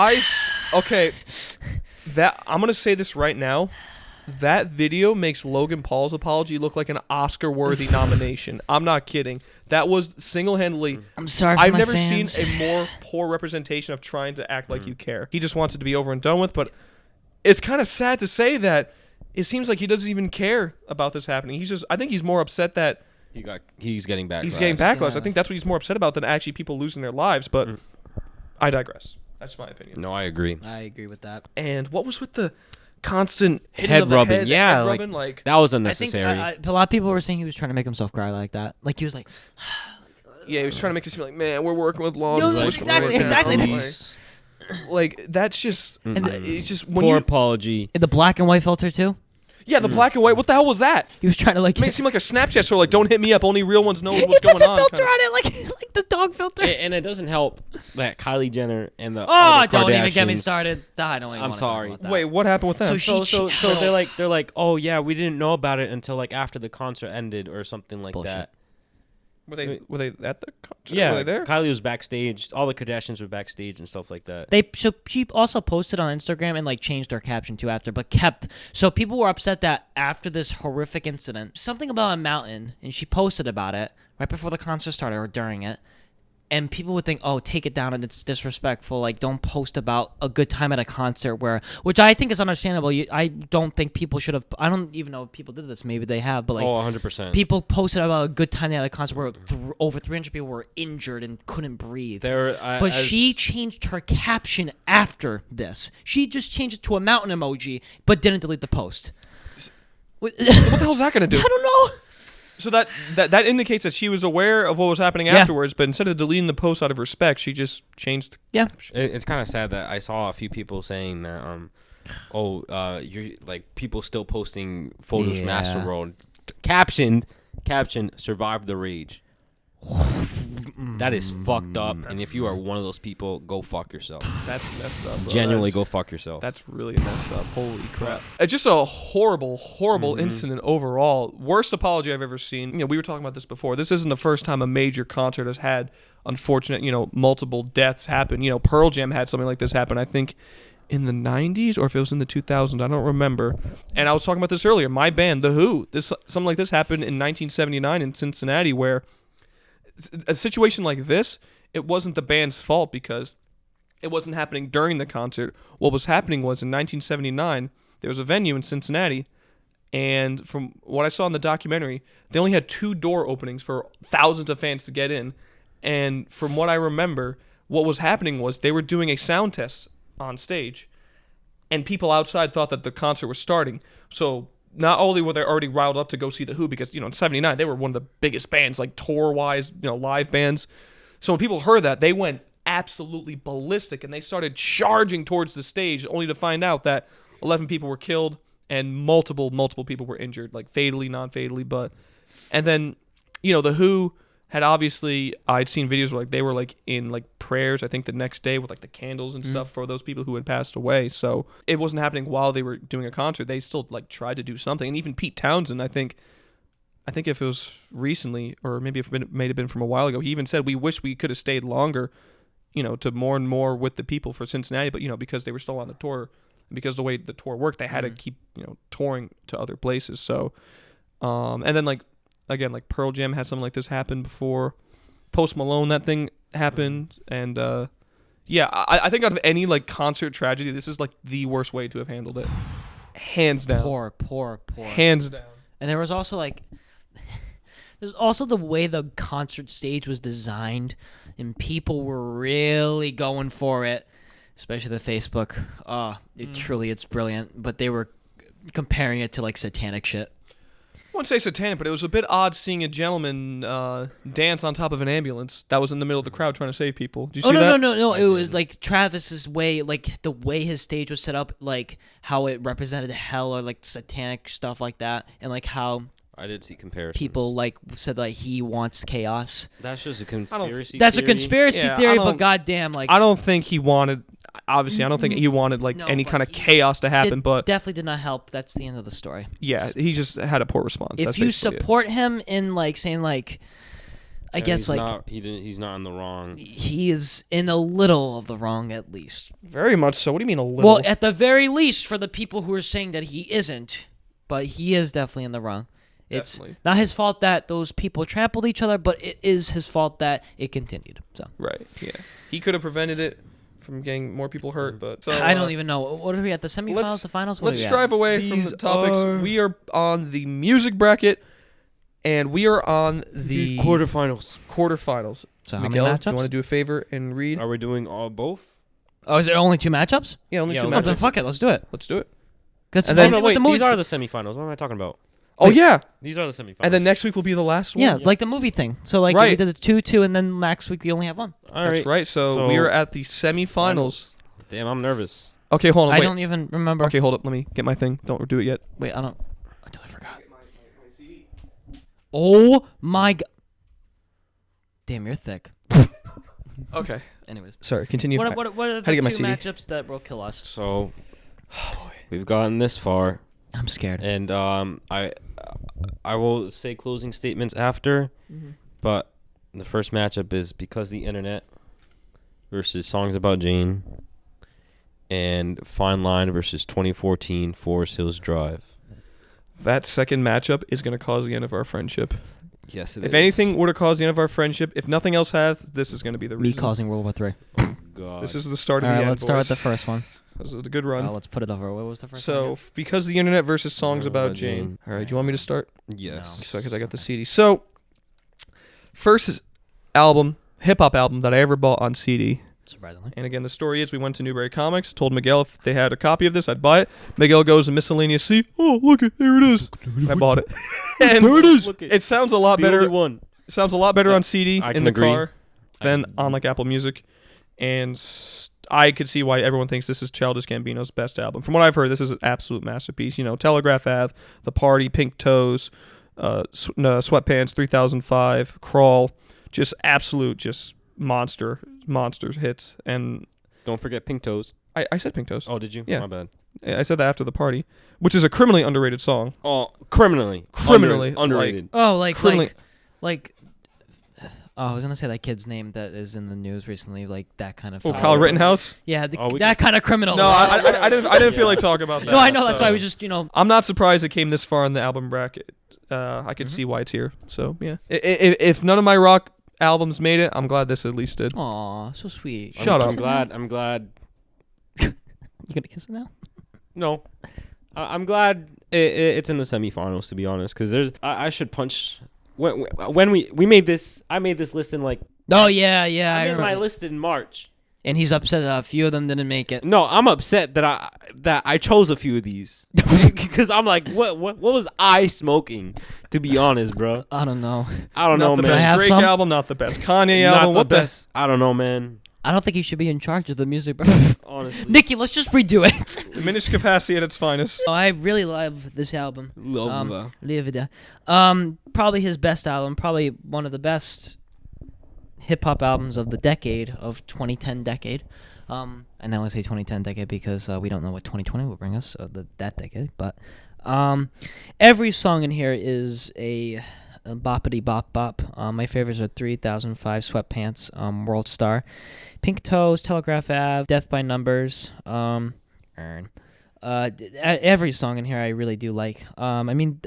okay, that I'm going to say this right now. That video makes Logan Paul's apology look like an Oscar-worthy nomination. I'm not kidding. That was single-handedly. I'm sorry for I've my never fans. seen a more poor representation of trying to act like you care. He just wants it to be over and done with, but it's kind of sad to say that it seems like he doesn't even care about this happening. I think he's more upset that He's getting backlash. he's getting backlash. Yeah. I think that's what he's more upset about than actually people losing their lives, but I digress. That's my opinion. No, I agree. I agree with that. And what was with the constant hitting Head of the rubbing, head, yeah, head like- rubbing, like That was I think unnecessary. a lot of people were saying he was trying to make himself cry like that. Like he was like, yeah, he was trying to make it seem like, man, we're working with law. No, enforcement, exactly, we're exactly, down." that's- Like that's just it's just when Poor you apology. in the black and white filter too. yeah the black and white. What the hell was that? He was trying to like. It made it seem like a Snapchat story. Like, don't hit me up. Only real ones know what's he puts going a on. filter kinda. on it, like the dog filter. And it doesn't help that Kylie Jenner and the Oh, other don't even get me Kardashians- started. I don't even I'm wanna sorry. Talk about that. Wait, what happened with them? So they're like, oh yeah, we didn't know about it until like after the concert ended or something like Bullshit. that. were they at the concert? Yeah, Were they there? Kylie was backstage. All the Kardashians were backstage and stuff like that. She also posted on Instagram and like changed her caption too after, but kept. So people were upset that after this horrific incident, something about a mountain, and she posted about it right before the concert started or during it. And people would think, oh, take it down and it's disrespectful. Like, don't post about a good time at a concert which I think is understandable. I don't think people should have. I don't even know if people did this. Maybe they have, but like, 100%. people posted about a good time at a concert where over 300 people were injured and couldn't breathe. But she changed her caption after this. She just changed it to a mountain emoji, but didn't delete the post. What the hell's that gonna do? I don't know. So that indicates that she was aware of what was happening Yeah. afterwards, but instead of deleting the post out of respect, she just changed. Yeah. It's kind of sad that I saw a few people saying that, you're like people still posting photos from Yeah. Astroworld, captioned, "Survive the rage." That is fucked up, and if you are one of those people, go fuck yourself. That's messed up. Bro. Genuinely, That's- go fuck yourself. That's really messed up. Holy crap. It's just a horrible, horrible incident overall. Worst apology I've ever seen. We were talking about this before. This isn't the first time a major concert has had unfortunate, multiple deaths happen. Pearl Jam had something like this happen, I think, in the 90s or if it was in the 2000s. I don't remember. And I was talking about this earlier. My band, The Who, something like this happened in 1979 in Cincinnati where a situation like this, it wasn't the band's fault because it wasn't happening during the concert. What was happening was in 1979, there was a venue in Cincinnati, and from what I saw in the documentary, they only had 2 door openings for thousands of fans to get in. And from what I remember, what was happening was they were doing a sound test on stage, and people outside thought that the concert was starting. So not only were they already riled up to go see The Who, because, in 79, they were one of the biggest bands, like tour-wise, live bands. So when people heard that, they went absolutely ballistic, and they started charging towards the stage, only to find out that 11 people were killed and multiple people were injured, like fatally, non-fatally. And then, The Who had obviously, I'd seen videos where they were in prayers, I think the next day with the candles and stuff for those people who had passed away. So it wasn't happening while they were doing a concert. They still tried to do something. And even Pete Townsend, I think if it was recently, or maybe if it may have been from a while ago, he even said, we wish we could have stayed longer, to more and more with the people for Cincinnati. But, because they were still on the tour, because the way the tour worked, they had to keep, touring to other places. So, and then again, Pearl Jam had something like this happen before. Post Malone, that thing happened. And, I think out of any concert tragedy, this is the worst way to have handled it. Hands down. Poor. Hands down. And there was also there's also the way the concert stage was designed, and people were really going for it, especially the Facebook. It's brilliant. But they were comparing it to satanic shit. I wouldn't say satanic, but it was a bit odd seeing a gentleman dance on top of an ambulance that was in the middle of the crowd trying to save people. Did you see that? No. It was Travis's way, the way his stage was set up, how it represented hell or satanic stuff like that, and how I did see comparisons. people like said like he wants chaos. That's just a conspiracy. That's a theory. conspiracy Yeah, theory, I but don't- goddamn, like I don't think he wanted. Obviously, I don't think he wanted like No, any but kind of he chaos to happen. did- But definitely did not help. That's the end of the story. yeah, he just had a poor response. If That's you basically it. support him in like saying like, I And guess he's like not, he's not in the wrong. he is in a little of the wrong at least. Very much so. What do you mean a little? Well, at the very least, for the people who are saying that he isn't, but he is definitely in the wrong. It's Definitely. not his fault that those people trampled each other, but it is his fault that it continued. So Right. Yeah. He could have prevented it from getting more people hurt, but so, I don't even know. What are we at? The semifinals, the finals? What Let's are we strive at? away from These the topics. are- We are on the music bracket, and we are on the quarterfinals. quarterfinals. So how many Miguel, matchups? do you want to do a favor and read? Are we doing all both? Oh, is there only 2 matchups? Yeah, only Yeah, two only Oh, then matchups. fuck it. Let's do it. Let's do it. Good. And then- No, with wait. the These movies. are the semifinals. What am I talking about? Oh yeah, These are the semifinals. and then next week will be the last one. Yeah, like the movie thing. So like we Right. did the 2-2, and then next week we only have one. All That's right. So we are at the semifinals. Damn, I'm nervous. Okay, hold on. I Wait. don't even remember. Okay, hold up. Let me get my thing. Don't do it yet. Wait, I don't. I totally forgot. Oh my god. Damn, you're thick. Okay. Anyways, Sorry. Continue. what are How to the get my two CD? matchups that will kill us? So we've gotten this far, I'm scared. and I will say closing statements after, but the first matchup is Because the Internet versus Songs About Jane, and Fine Line versus 2014 Forest Hills Drive. That second matchup is going to cause the end of our friendship. Yes, If anything were to cause the end of our friendship, if nothing else has, this is going to be the Me reason. causing World War III. God. This is the start of All the right, end. let's start with boys. the first one. This is a good run. Let's put it over. What was the first So, one? because the internet versus songs Songs about About Jane. Jane. All right, do you want me to start? Yes. So, because I got the CD. So, first album, hip hop album that I ever bought on CD. Surprisingly. And again, the story is we went to Newberry Comics, told Miguel if they had a copy of this, I'd buy it. Miguel goes to miscellaneous C. Oh, look it, there it is. And I bought it. And There it is. Look it. It sounds a lot The better. only one. It sounds a lot better on CD I in can the agree. car than on like Apple Music. And I could see why everyone thinks this is Childish Gambino's best album. From what I've heard, this is an absolute masterpiece. You know, Telegraph Ave, The Party, Pink Toes, Sweatpants, 3005, Crawl, just absolute, just monster hits. And Don't forget Pink Toes. I said Pink Toes. Oh, did you? Yeah. My bad. I said that after The Party, which is a criminally underrated song. Oh, criminally. Criminally, underrated. Oh, Criminally- like. Oh, I was gonna say that kid's name that is in the news recently, like that kind of. Oh, foul. Kyle Rittenhouse? Yeah, Oh, we that kind of criminal. No, I didn't feel like talking about that. No, I know. That's so- why I was just I'm not surprised it came this far in the album bracket. I Mm-hmm. could see why it's here. So yeah, if none of my rock albums made it, I'm glad this at least did. Aw, so sweet. Shut up. I'm glad. You gonna kiss it now? No. I'm glad it's in the semifinals, to be honest, because I should punch. When we made this, I made this list in like. Oh yeah, I made my remember. list in March. And he's upset that a few of them didn't make it. No, I'm upset that I chose a few of these because I'm like, what was I smoking? To be honest, bro, I don't know. I don't Not know, the Can I best man. have Drake some? album, not the best Kanye Not album. the What best. I don't know, man. I don't think you should be in charge of the music. Honestly, Nikki, let's just redo it. the diminished capacity at its finest. Oh, I really love this album. love Live It. Probably his best album. Probably one of the best hip hop albums of the decade of 2010 decade. And I only say 2010 decade because we don't know what 2020 will bring us, that decade. But every song in here is a boppity bop bop. My favorites are 3005, Sweatpants, World Star, Pink Toes, Telegraph Ave, Death by Numbers, Earn. Every song in here I really do like. I mean,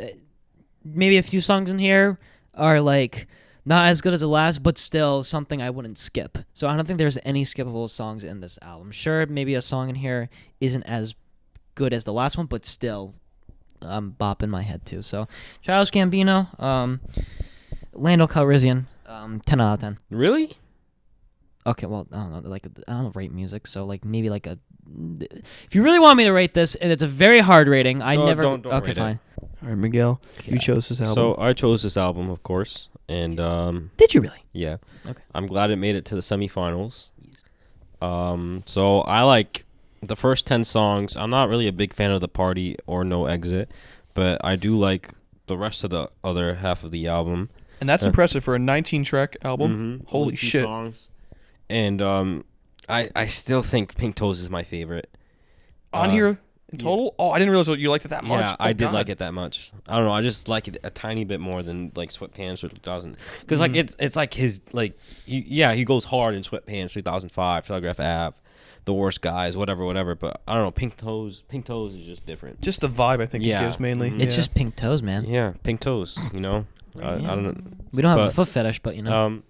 maybe a few songs in here are like not as good as the last, but still something I wouldn't skip. So I don't think there's any skippable songs in this album. Sure, maybe a song in here isn't as good as the last one, but still I'm bopping my head too. So Childish Gambino, Lando Calrissian, 10 out of 10. Really? Okay, well, I don't know, like, I don't rate music, so, like, maybe, like, if you really want me to rate this, and it's a very hard rating, I No, never... don't okay, rate it. fine. All right, Miguel, you chose this album. So I chose this album, of course, and Did you really? yeah. Okay. I'm glad it made it to the semifinals. So I like the first 10 songs. I'm not really a big fan of The Party or No Exit, but I do like the rest of the other half of the album. And that's impressive for a 19-track album. Mhm. Holy Only 2 shit. songs. And I still think Pink Toes is my favorite. On here in total? Oh, I didn't realize you liked it that much. Yeah, I did like it that much. I don't know. I just like it a tiny bit more than like Sweatpants or 2000. Because like it's like his like he goes hard in Sweatpants 2005, Telegraph Ave, The Worst Guys, whatever. But I don't know. Pink Toes is just different. Just the vibe I think it gives mainly. Mhm. It's just pink toes, man. Yeah, Pink Toes. You know. I don't know. We don't have a But, foot fetish, but you know.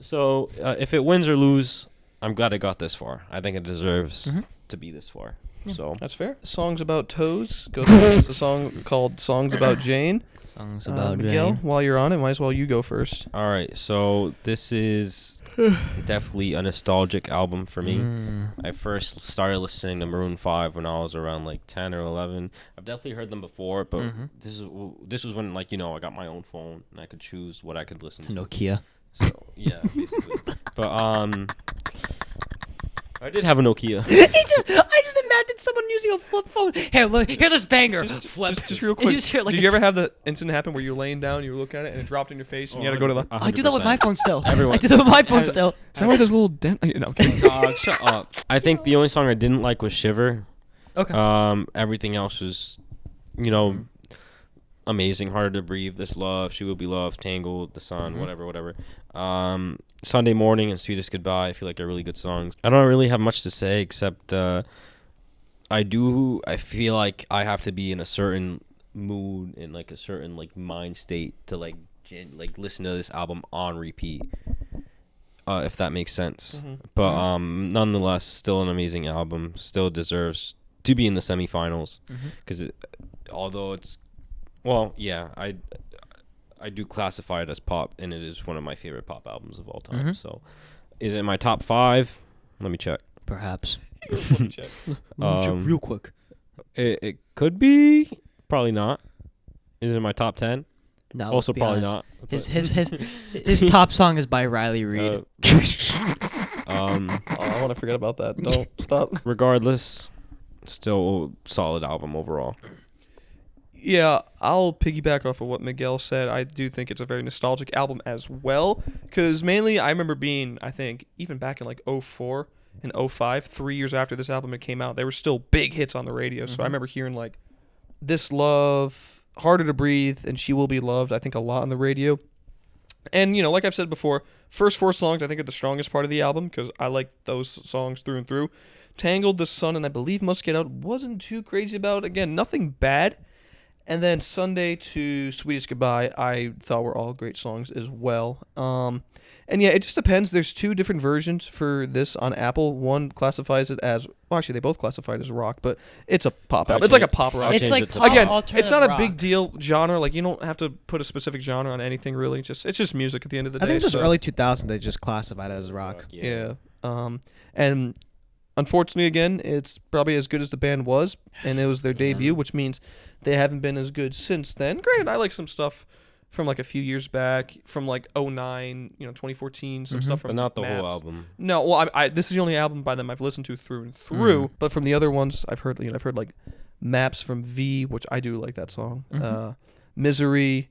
So if it wins or lose, I'm glad it got this far. I think it deserves to be this far. Yeah. So That's fair. Songs About Toes goes against a song called Songs About Jane. Songs about Miguel, Jane. while you're on it, might as well you go first. all right, so this is definitely a nostalgic album for me. I first started listening to Maroon 5 when I was around like 10 or 11. I've definitely heard them before, but this was when like I got my own phone and I could choose what I could listen to. Nokia. So yeah, basically. But I did have a Nokia. I just imagined someone using a flip phone. Here, look, hear this banger. Just real quick. Did you ever have the incident happen where you're laying down, you were looking at it, and it dropped in your face, and you had to go to the... I do that with my 100%. phone still. Everyone- I do that with my phone still. Is that why there's a little dent? No, I'm kidding. Shut up. I think the only song I didn't like was Shiver. Okay. Everything else was, amazing. Harder to Breathe, This Love, She Will Be Loved, Tangled, The Sun, whatever. Sunday Morning and Sweetest Goodbye, I feel like are really good songs. I don't really have much to say except I feel like I have to be in a certain mood and like a certain like mind state to like listen to this album on repeat. If that makes sense. But nonetheless, still an amazing album. Still deserves to be in the semifinals because although it's I do classify it as pop, and it is one of my favorite pop albums of all time. So, is it in my top 5? Let me check. Perhaps. Real quick. It could be. Probably not. Is it in my top 10? No. Also, let's be probably honest. not. His top song is by Riley Reid. Oh, I want to forget about that. Don't stop. Regardless, still solid album overall. Yeah, I'll piggyback off of what Miguel said. I do think it's a very nostalgic album as well, because mainly I remember being, I think, even back in like 04 and 05, 3 years after this album had came out, they were still big hits on the radio. So I remember hearing like This Love, Harder to Breathe, and She Will Be Loved, I think a lot on the radio. And, like I've said before, first 4 songs I think are the strongest part of the album, because I like those songs through and through. Tangled, The Sun, and I believe Must Get Out wasn't too crazy about. Again, nothing bad. And then Sunday to Sweetest Goodbye, I thought were all great songs as well. And yeah, it just depends. There's 2 different versions for this on Apple. One classifies it as, well, actually, they both classify it as rock, but it's a pop album. It's like a pop rock. It's like pop Again, alternative it's not a rock. big deal genre. Like, you don't have to put a specific genre on anything, really. It's just music at the end of the day. I think just so. early 2000s they just classified it as rock. Yeah. And unfortunately, again, it's probably as good as the band was, and it was their debut, which means they haven't been as good since then. Granted, I like some stuff from like a few years back, from like 09, 2014, some stuff from But not the Maps. whole album. No, well, this is the only album by them I've listened to through and through. But from the other ones, I've heard, I've heard like Maps from V, which I do like that song. Misery,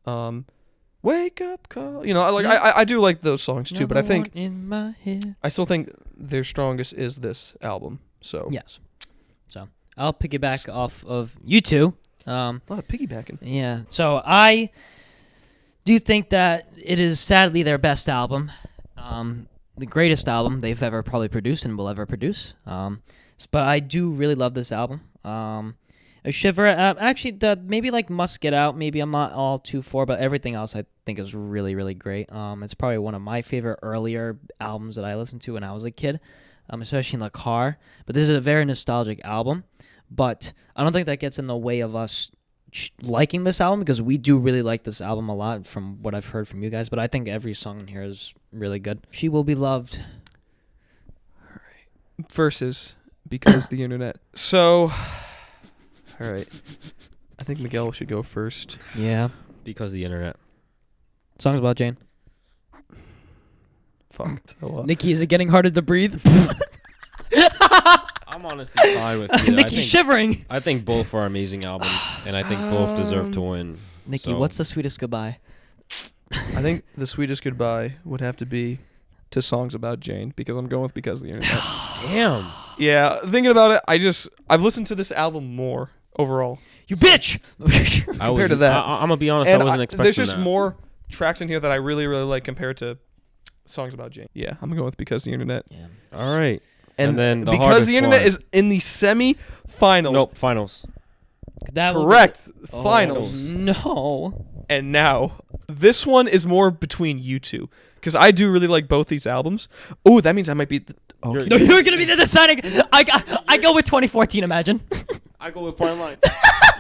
Wake Up Call. I do like those songs too. But I think in my head. I still think their strongest is this album. So Yes. So I'll piggyback off of you two. a lot of piggybacking. Yeah. So I do think that it is sadly their best album, the greatest album they've ever probably produced and will ever produce. But I do really love this album. A Shiver, actually, maybe like Must Get Out. Maybe I'm not all too for, but everything else I think is really, really great. It's probably one of my favorite earlier albums that I listened to when I was a kid, especially in the car. But this is a very nostalgic album. But I don't think that gets in the way of us liking this album, because we do really like this album a lot from what I've heard from you guys. But I think every song in here is really good. She Will Be Loved. Versus Because the Internet. So, all right. I think Miguel should go first. Yeah. Because the internet. Songs about Jane. Fuck. So, Nikki, is it getting harder to breathe? I'm I'm honestly fine with either. Nikki's shivering. I think both are amazing albums, and I think both deserve to win. Nikki, So- what's the sweetest goodbye? I think the sweetest goodbye would have to be to Songs About Jane, because I'm going with Because of the Internet. Damn. Yeah, thinking about it, I've listened to this album more overall. You bitch! Compared to that. I'm gonna be honest. And I wasn't expecting there's just that. more tracks in here that I really, really like compared to Songs About Jane. Yeah, I'm going with Because of the Internet. Yeah. All right. And, then the Because hardest the Internet one. is in the semi-finals. Nope. Finals. That will be- Correct. Oh, Finals. No. And now, this one is more between you two. Because I do really like both these albums. Oh, that means I might be... Okay. No, you're gonna be the deciding. I go with 2014. Imagine. I go with Fine Line.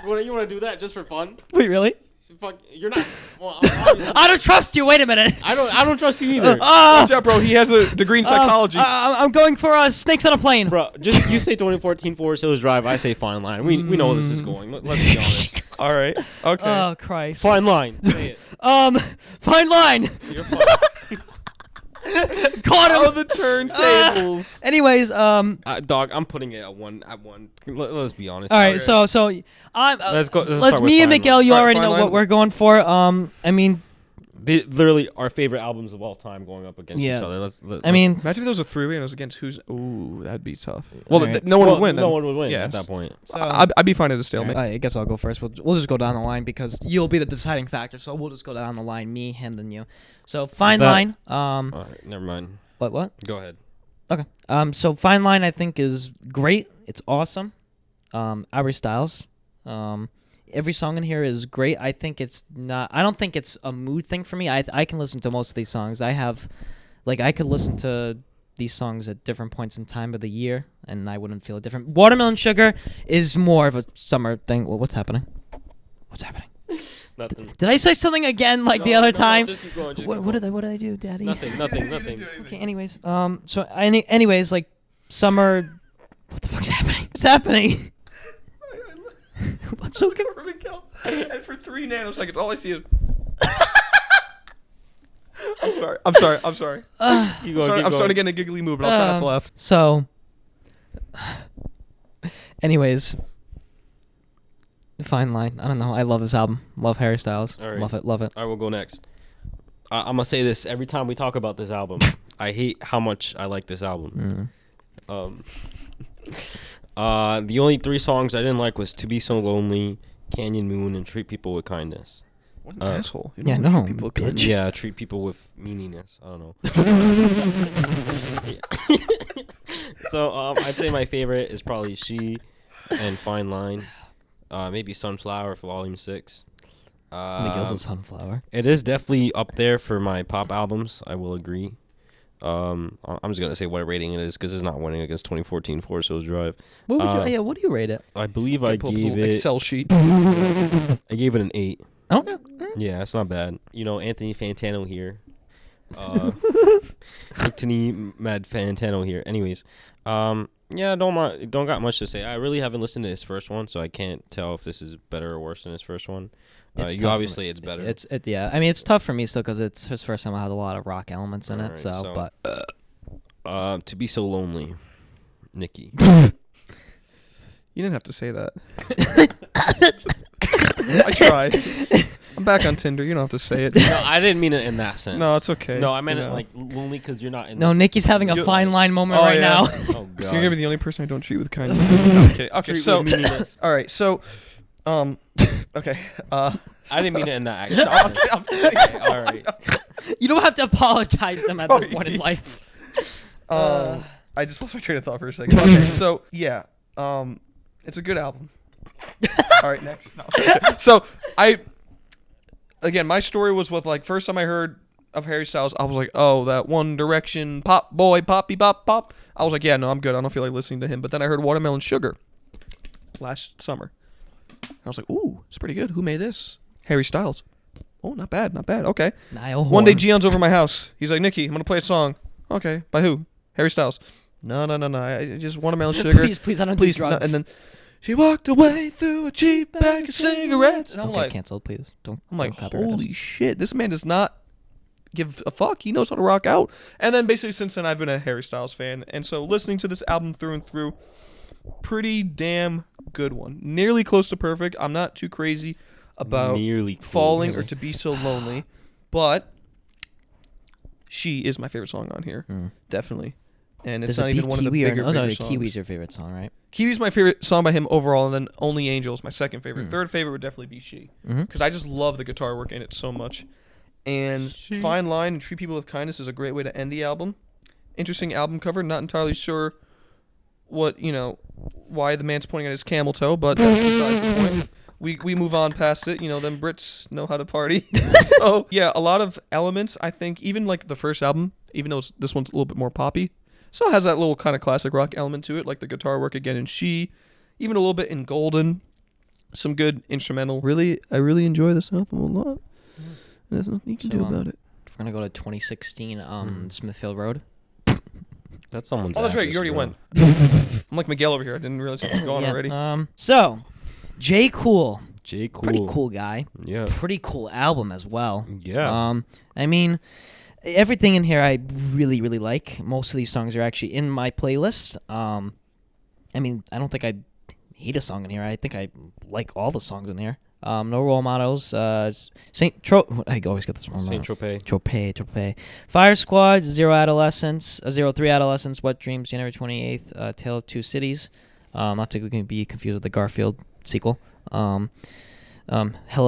you want to do that just for fun? Wait, really? Fuck, you're not. Well, I don't trust you. Wait a minute. I don't trust you either. Watch out, bro. He has a degree in psychology. I'm going for Snakes on a Plane. Bro, just you say 2014 Forest Hills Drive. I say Fine Line. We know where this is going. Let's be honest. All right. Okay. Oh Christ. Fine Line. Say it. Fine Line. You're fine. Caught him. Oh, the turntables. Anyways, Dog, I'm putting it at one. Let's be honest. all right. Okay. So I'm. Let's go. Let's Let's start with me and Fine Miguel. Line. You Right, already Fine know Line. what we're going for. I mean, They literally our favorite albums of all time going up against Yeah. each other. I mean, Imagine if there was a three-way and it was against who's... Ooh, that'd be tough. Well, Alright. no one would win. No then. one would win Yes. at that point. so I'd be fine at a stalemate. I guess I'll go first. We'll just go down the line because you'll be the deciding factor. So we'll just go down the line. Me, him, then you. So Fine That- Line. All right, never mind. What? Go ahead. Okay. So Fine Line I think is great. It's awesome. Harry Styles. Every song in here is great. I think it's not. I don't think it's a mood thing for me. I can listen to most of these songs. I could listen to these songs at different points in time of the year, and I wouldn't feel it different. Watermelon Sugar is more of a summer thing. What's happening? What's happening? Nothing. Did I say something again like the other time? Just keep going. What did I do, Daddy? Nothing. Okay. Anyways, anyways, like summer. What the fuck's happening? What's happening? I'm so confused. And for 3 nanoseconds, all I see is... I'm sorry. Keep going, I'm keep starting to going. get in a giggly mood, but I'll try not to laugh. So, anyways, Fine Line. I don't know. I love this album. Love Harry Styles. All right. Love it. Love it. I will go next. I'm gonna say this every time we talk about this album. I hate how much I like this album. The only 3 songs I didn't like was "To Be So Lonely," "Canyon Moon," and "Treat People with Kindness." What an asshole. You yeah, don't no, treat people bitch. good. Yeah, treat people with meaniness. I don't know. So I'd say my favorite is probably "She" and "Fine Line." Maybe "Sunflower" for Volume 6. Miguel's a sunflower. It is definitely up there for my pop albums. I will agree. I'm just gonna say what rating it is because it's not winning against 2014 Forest Hills Drive. What would you? Yeah, what do you rate it? I believe I Pull up this gave little it. Excel sheet. I gave it an 8. Okay. Yeah, it's not bad. You know, Anthony Fantano here. Anthony Mad Fantano here. Anyways, yeah, don't got much to say. I really haven't listened to his first one, so I can't tell if this is better or worse than his first one. It's You tough for obviously me. it's better. Yeah. I mean, it's tough for me still because it's his first time. It has a lot of rock elements in it. Alright, So, so- but To Be So Lonely, Nikki. You didn't have to say that. I tried. I'm back on Tinder. You don't have to say it. No, I didn't mean it in that sense. No, it's okay. No, I meant You it know. like lonely because you're not in. no, this- Nikki's having a You- fine line moment Oh, right yeah. now. Oh God. You're gonna be the only person I don't treat with kindness. No, I'm kidding. Okay, Treat so with meaniness. all right, so, okay, I didn't mean it in that no, accent. I'm kidding. Okay, all right. You don't have to apologize to them at this point in life. I just lost my train of thought for a second. Okay, so yeah, it's a good album. All right, next. No. So again, my story was with like first time I heard of Harry Styles, I was like, oh, that One Direction pop boy, poppy pop pop. I was like, yeah, no, I'm good. I don't feel like listening to him. But then I heard Watermelon Sugar last summer. I was like, ooh, it's pretty good. Who made this? Harry Styles. Oh, not bad, not bad. Okay. Niall One day, Horan. Gion's over my house. He's like, Nikki, I'm gonna play a song. Okay, by who? Harry Styles. No. I just Watermelon Sugar. Please, I don't Please, do no. drugs. And then she walked away through a cheap bag of cigarettes. And I'm Don't get like, canceled, please. Don't. I'm like, don't copyright us. holy shit, this man does not give a fuck. He knows how to rock out. And then basically since then, I've been a Harry Styles fan. And so listening to this album through and through, pretty damn good one. Nearly close to perfect. I'm not too crazy about Nearly Falling close. or To Be So Lonely, but She is my favorite song on here. Definitely. And it's Does not it even beat one of the Kiwi or bigger, no? No, bigger songs. Kiwi's your favorite song, right? Kiwi's my favorite song by him overall, and then Only Angels, my second favorite. Third favorite would definitely be She, because I just love the guitar work in it so much. And Fine Line and Treat People with Kindness is a great way to end the album. Interesting album cover. Not entirely sure what, why the man's pointing at his camel toe, but that's besides the point. We move on past it. Them Brits know how to party. So, yeah, a lot of elements, I think, even like the first album, even though this one's a little bit more poppy, still has that little kind of classic rock element to it, like the guitar work again in She, even a little bit in Golden, some good instrumental. I really enjoy this album a lot. There's nothing you can do about it. We're going to go to 2016 Smithfield Road. That's someone's. Oh, that's right. You address, already bro. went. I'm like Miguel over here. I didn't realize I was gone already. So, J. Cool. J. Cool. Pretty cool guy. Yeah. Pretty cool album as well. Yeah. I mean, everything in here I really, really like. Most of these songs are actually in my playlist. I mean, I don't think I hate a song in here. I think I like all the songs in here. No Role Models. Saint Tro. I always get this wrong. Saint Tropez. Tropez. Fire Squad. 03 Adolescence. Wet Dreams. January 28th. Tale of Two Cities. Not to be confused with the Garfield sequel. Hello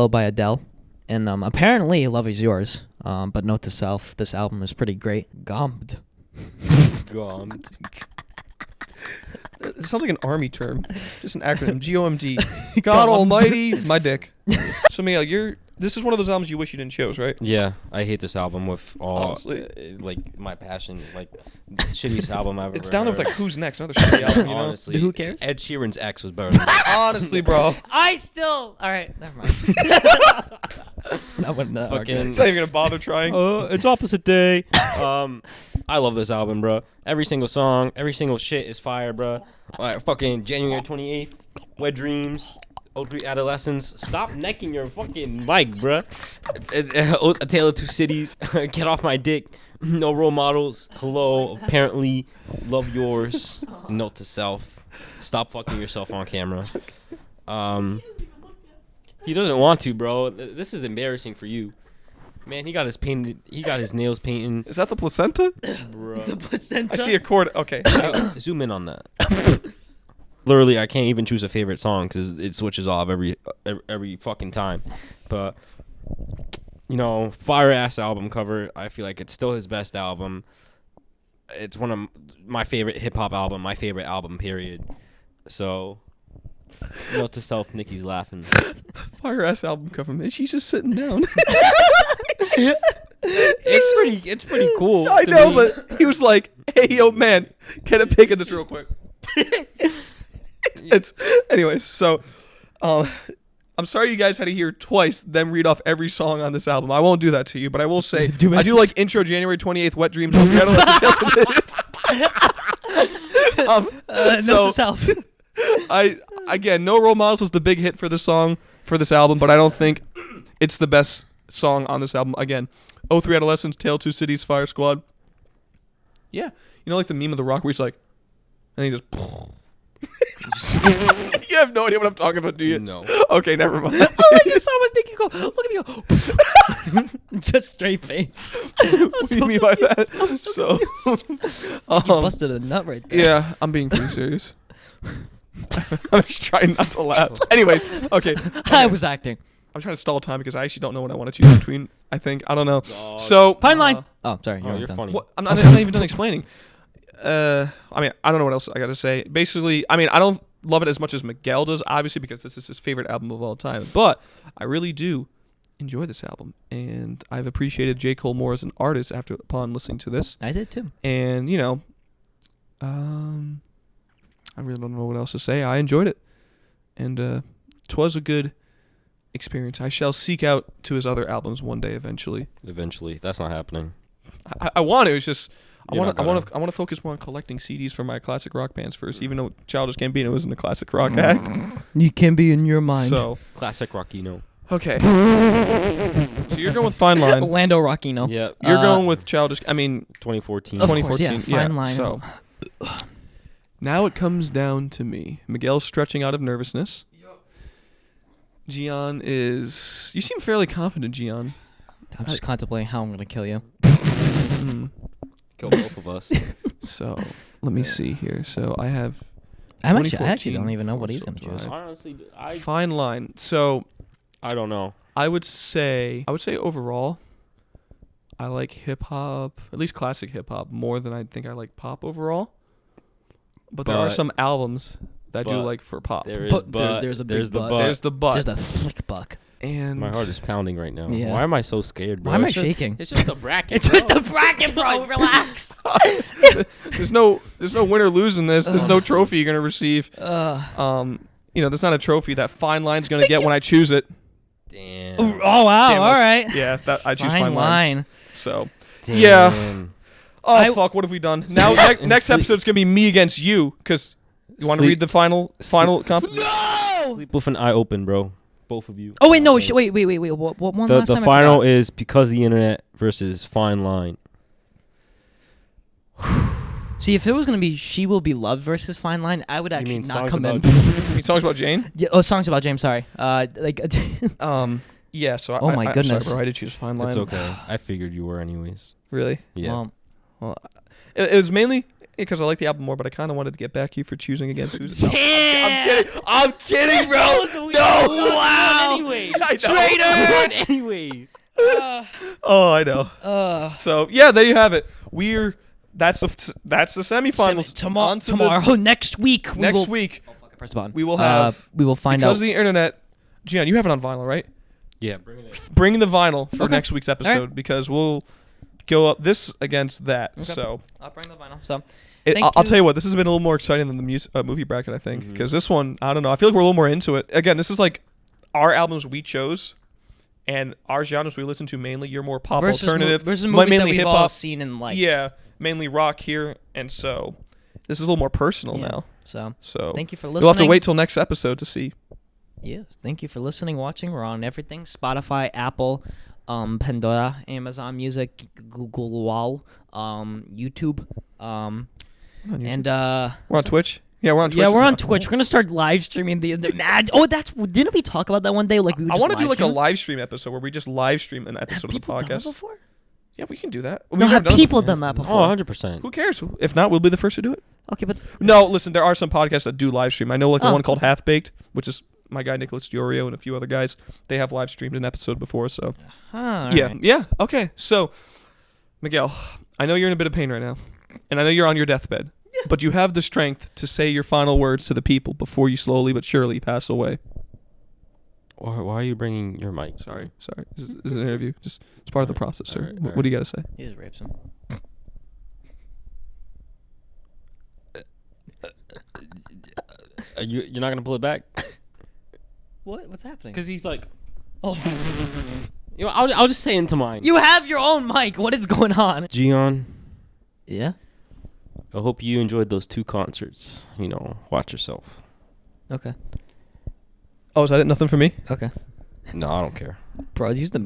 by Adele. And apparently Love Is Yours. But note to self, this album is pretty great. Gommed. Gone. It sounds like an army term. Just an acronym. G-O-M-D. God almighty, my dick. So, Miguel, this is one of those albums you wish you didn't choose, right? Yeah, I hate this album with all, Honestly. like, my passion. Like, shittiest album I've ever It's down there heard. with, like, Who's Next? Another shitty album, Honestly. Who cares? Ed Sheeran's X was better than Honestly, bro. I still... All right, never mind. That wouldn't Fucking- It's not even going to bother trying. It's opposite day. I love this album, bro. Every single song, every single shit is fire, bro. Fucking January 28th, Wet Dreams, 03 Adolescence. Stop necking your fucking mic, bro. A Tale of Two Cities, Get Off My Dick, No Role Models, Hello, Apparently, Love Yours, Note to Self. Stop fucking yourself on camera. He doesn't want to, bro. This is embarrassing for you. Man, he got his nails painted. Is that the placenta? Bro. The placenta. I see a cord. Okay. Zoom in on that. Literally, I can't even choose a favorite song because it switches off every fucking time. But, fire ass album cover. I feel like it's still his best album. It's one of my favorite hip hop album, my favorite album, period. So, note to self, Nikki's laughing. Fire ass album cover, man. She's just sitting down. It's pretty cool. I to know, me. but he was like, "Hey, yo, man, get a pic of this real quick." Anyways. So, I'm sorry you guys had to hear twice them read off every song on this album. I won't do that to you, but I will say I do like intro January 28th, Wet Dreams. Note to self. Again, No Role Models was the big hit for this song, for this album, but I don't think it's the best song on this album. Again, 03 Adolescence, Tale of Two Cities, Fire Squad. Yeah. Like the meme of The Rock where he's like, and he just... You have no idea what I'm talking about, do you? No. Okay, never mind. All I just saw was Nikki go, look at me go. Just straight face. What do you mean by that? So, You busted a nut right there. yeah, I'm being pretty serious. I'm just trying not to laugh. Anyways, okay. I was acting. I'm trying to stall time because I actually don't know what I want to choose between. I think I don't know. So Fine line. Oh, sorry. You're done. funny. What, I'm not even done explaining. I mean, I don't know what else I got to say. Basically, I mean, I don't love it as much as Miguel does, obviously, because this is his favorite album of all time. But I really do enjoy this album, and I've appreciated J. Cole more as an artist upon listening to this. I did too. And I really don't know what else to say. I enjoyed it, and 'twas a good experience. I shall seek out to his other albums one day eventually. Eventually. That's not happening. I want to. It's just I You're want not to focus more on collecting CDs for my classic rock bands first. Even though Childish Gambino isn't a classic rock act. You can be in your mind. So Classic Rockino. okay. So you're going with Fine Line. Lando Rockino. Yeah. You're going with Childish. I mean, 2014. Of course, 2014. yeah, Fine Line. So Now it comes down to me. Miguel's stretching out of nervousness. Gian is... You seem fairly confident, Gian. I'm just contemplating how I'm going to kill you. Kill both of us. So, let me see here. So, I have... I actually don't even know what he's going to choose. Honestly, Fine line. So, I don't know. I would say overall, I like hip hop, at least classic hip hop, more than I think I like pop overall. But there are some albums that I do like for pop. There is But but. there's a There's big the but. but. There's the but. Just a flick buck. And My heart is pounding right now. Yeah. Why am I so scared, bro? Why am I It's just- shaking? It's just a bracket. It's just a bracket, bro. Relax. there's no win or lose in this. There's no trophy you're gonna receive. There's not a trophy that Fine Line's gonna get when I choose it. Damn. Oh wow! Damn, All right. Yeah, that I choose Fine Fine Line. line. So Damn. yeah. Oh I- fuck! What have we done? Now next Sleep. episode's gonna be me against you. Cause you want to Sleep. read the final comp? No. Sleep with an eye open, bro. Both of you. Oh wait, no. Wait. What one The last time? final is Because of the Internet versus Fine Line. See, if it was gonna be She Will Be Loved versus Fine Line, I would actually mean not songs come in. about- You mean songs about Jane? Yeah, oh, songs about James. Sorry. Yeah. So Oh my goodness. Sorry, bro, I did choose Fine Line. It's okay. I figured you were anyways. Really? Yeah. Well, It was mainly because I like the album more, but I kind of wanted to get back you for choosing against who's. No, damn. I'm kidding, bro. No. Wow. Anyways. I know. Traitor. Anyways. Oh, I know. So yeah, there you have it. That's the semifinals. Tomorrow. Next week. Next week Press the button. we will have. We will find Because out. of the internet. Gian, you have it on vinyl, right? Yeah, bring it in. Bring the vinyl for Okay. next week's episode because we'll go up this against that. Okay. So I'll bring the vinyl. So. I'll tell you what, this has been a little more exciting than the movie bracket, I think, because this one, I don't know, I feel like we're a little more into it. Again, this is like our albums we chose, and our genres we listen to mainly. You're more pop alternative, versus movies mainly that we've hip all hop. seen and liked. Yeah, mainly rock here, and so this is a little more personal Yeah. now. So thank you for listening. You'll have to wait till next episode to see. Yes, thank you for listening, watching. We're on everything: Spotify, Apple, Pandora, Amazon Music, Google Wall, YouTube, and We're on Twitch. Yeah, we're on Twitch. yeah, we're on Twitch. We're gonna start live streaming the mad. Oh, didn't we talk about that one day? Like we. I want to do like a live stream episode where we just live stream an episode of the People done that podcast. before? Yeah, we can do that. No, have people done that before? Oh, 100%. Who cares? If not, we'll be the first to do it. Okay, but No, listen, there are some podcasts that do live stream. I know like the Oh. one called Half Baked, which is my guy Nicholas Diorio and a few other guys. They have live streamed an episode before, so yeah. Okay, so Miguel, I know you're in a bit of pain right now, and I know you're on your deathbed, but you have the strength to say your final words to the people before you slowly but surely pass away. Why are you bringing your mic? Sorry. This is an interview. Just it's part of the process, sir. Alright, What do you got to say? He just rapes him. You're not gonna pull it back? What? What's happening? Because he's like, Oh, I'll just say into mine. you have your own mic. What is going on? Gian, Yeah. I hope you enjoyed those 2 concerts. Watch yourself. Okay. Oh, is that it? Nothing for me? Okay. No, I don't care. Bro, use the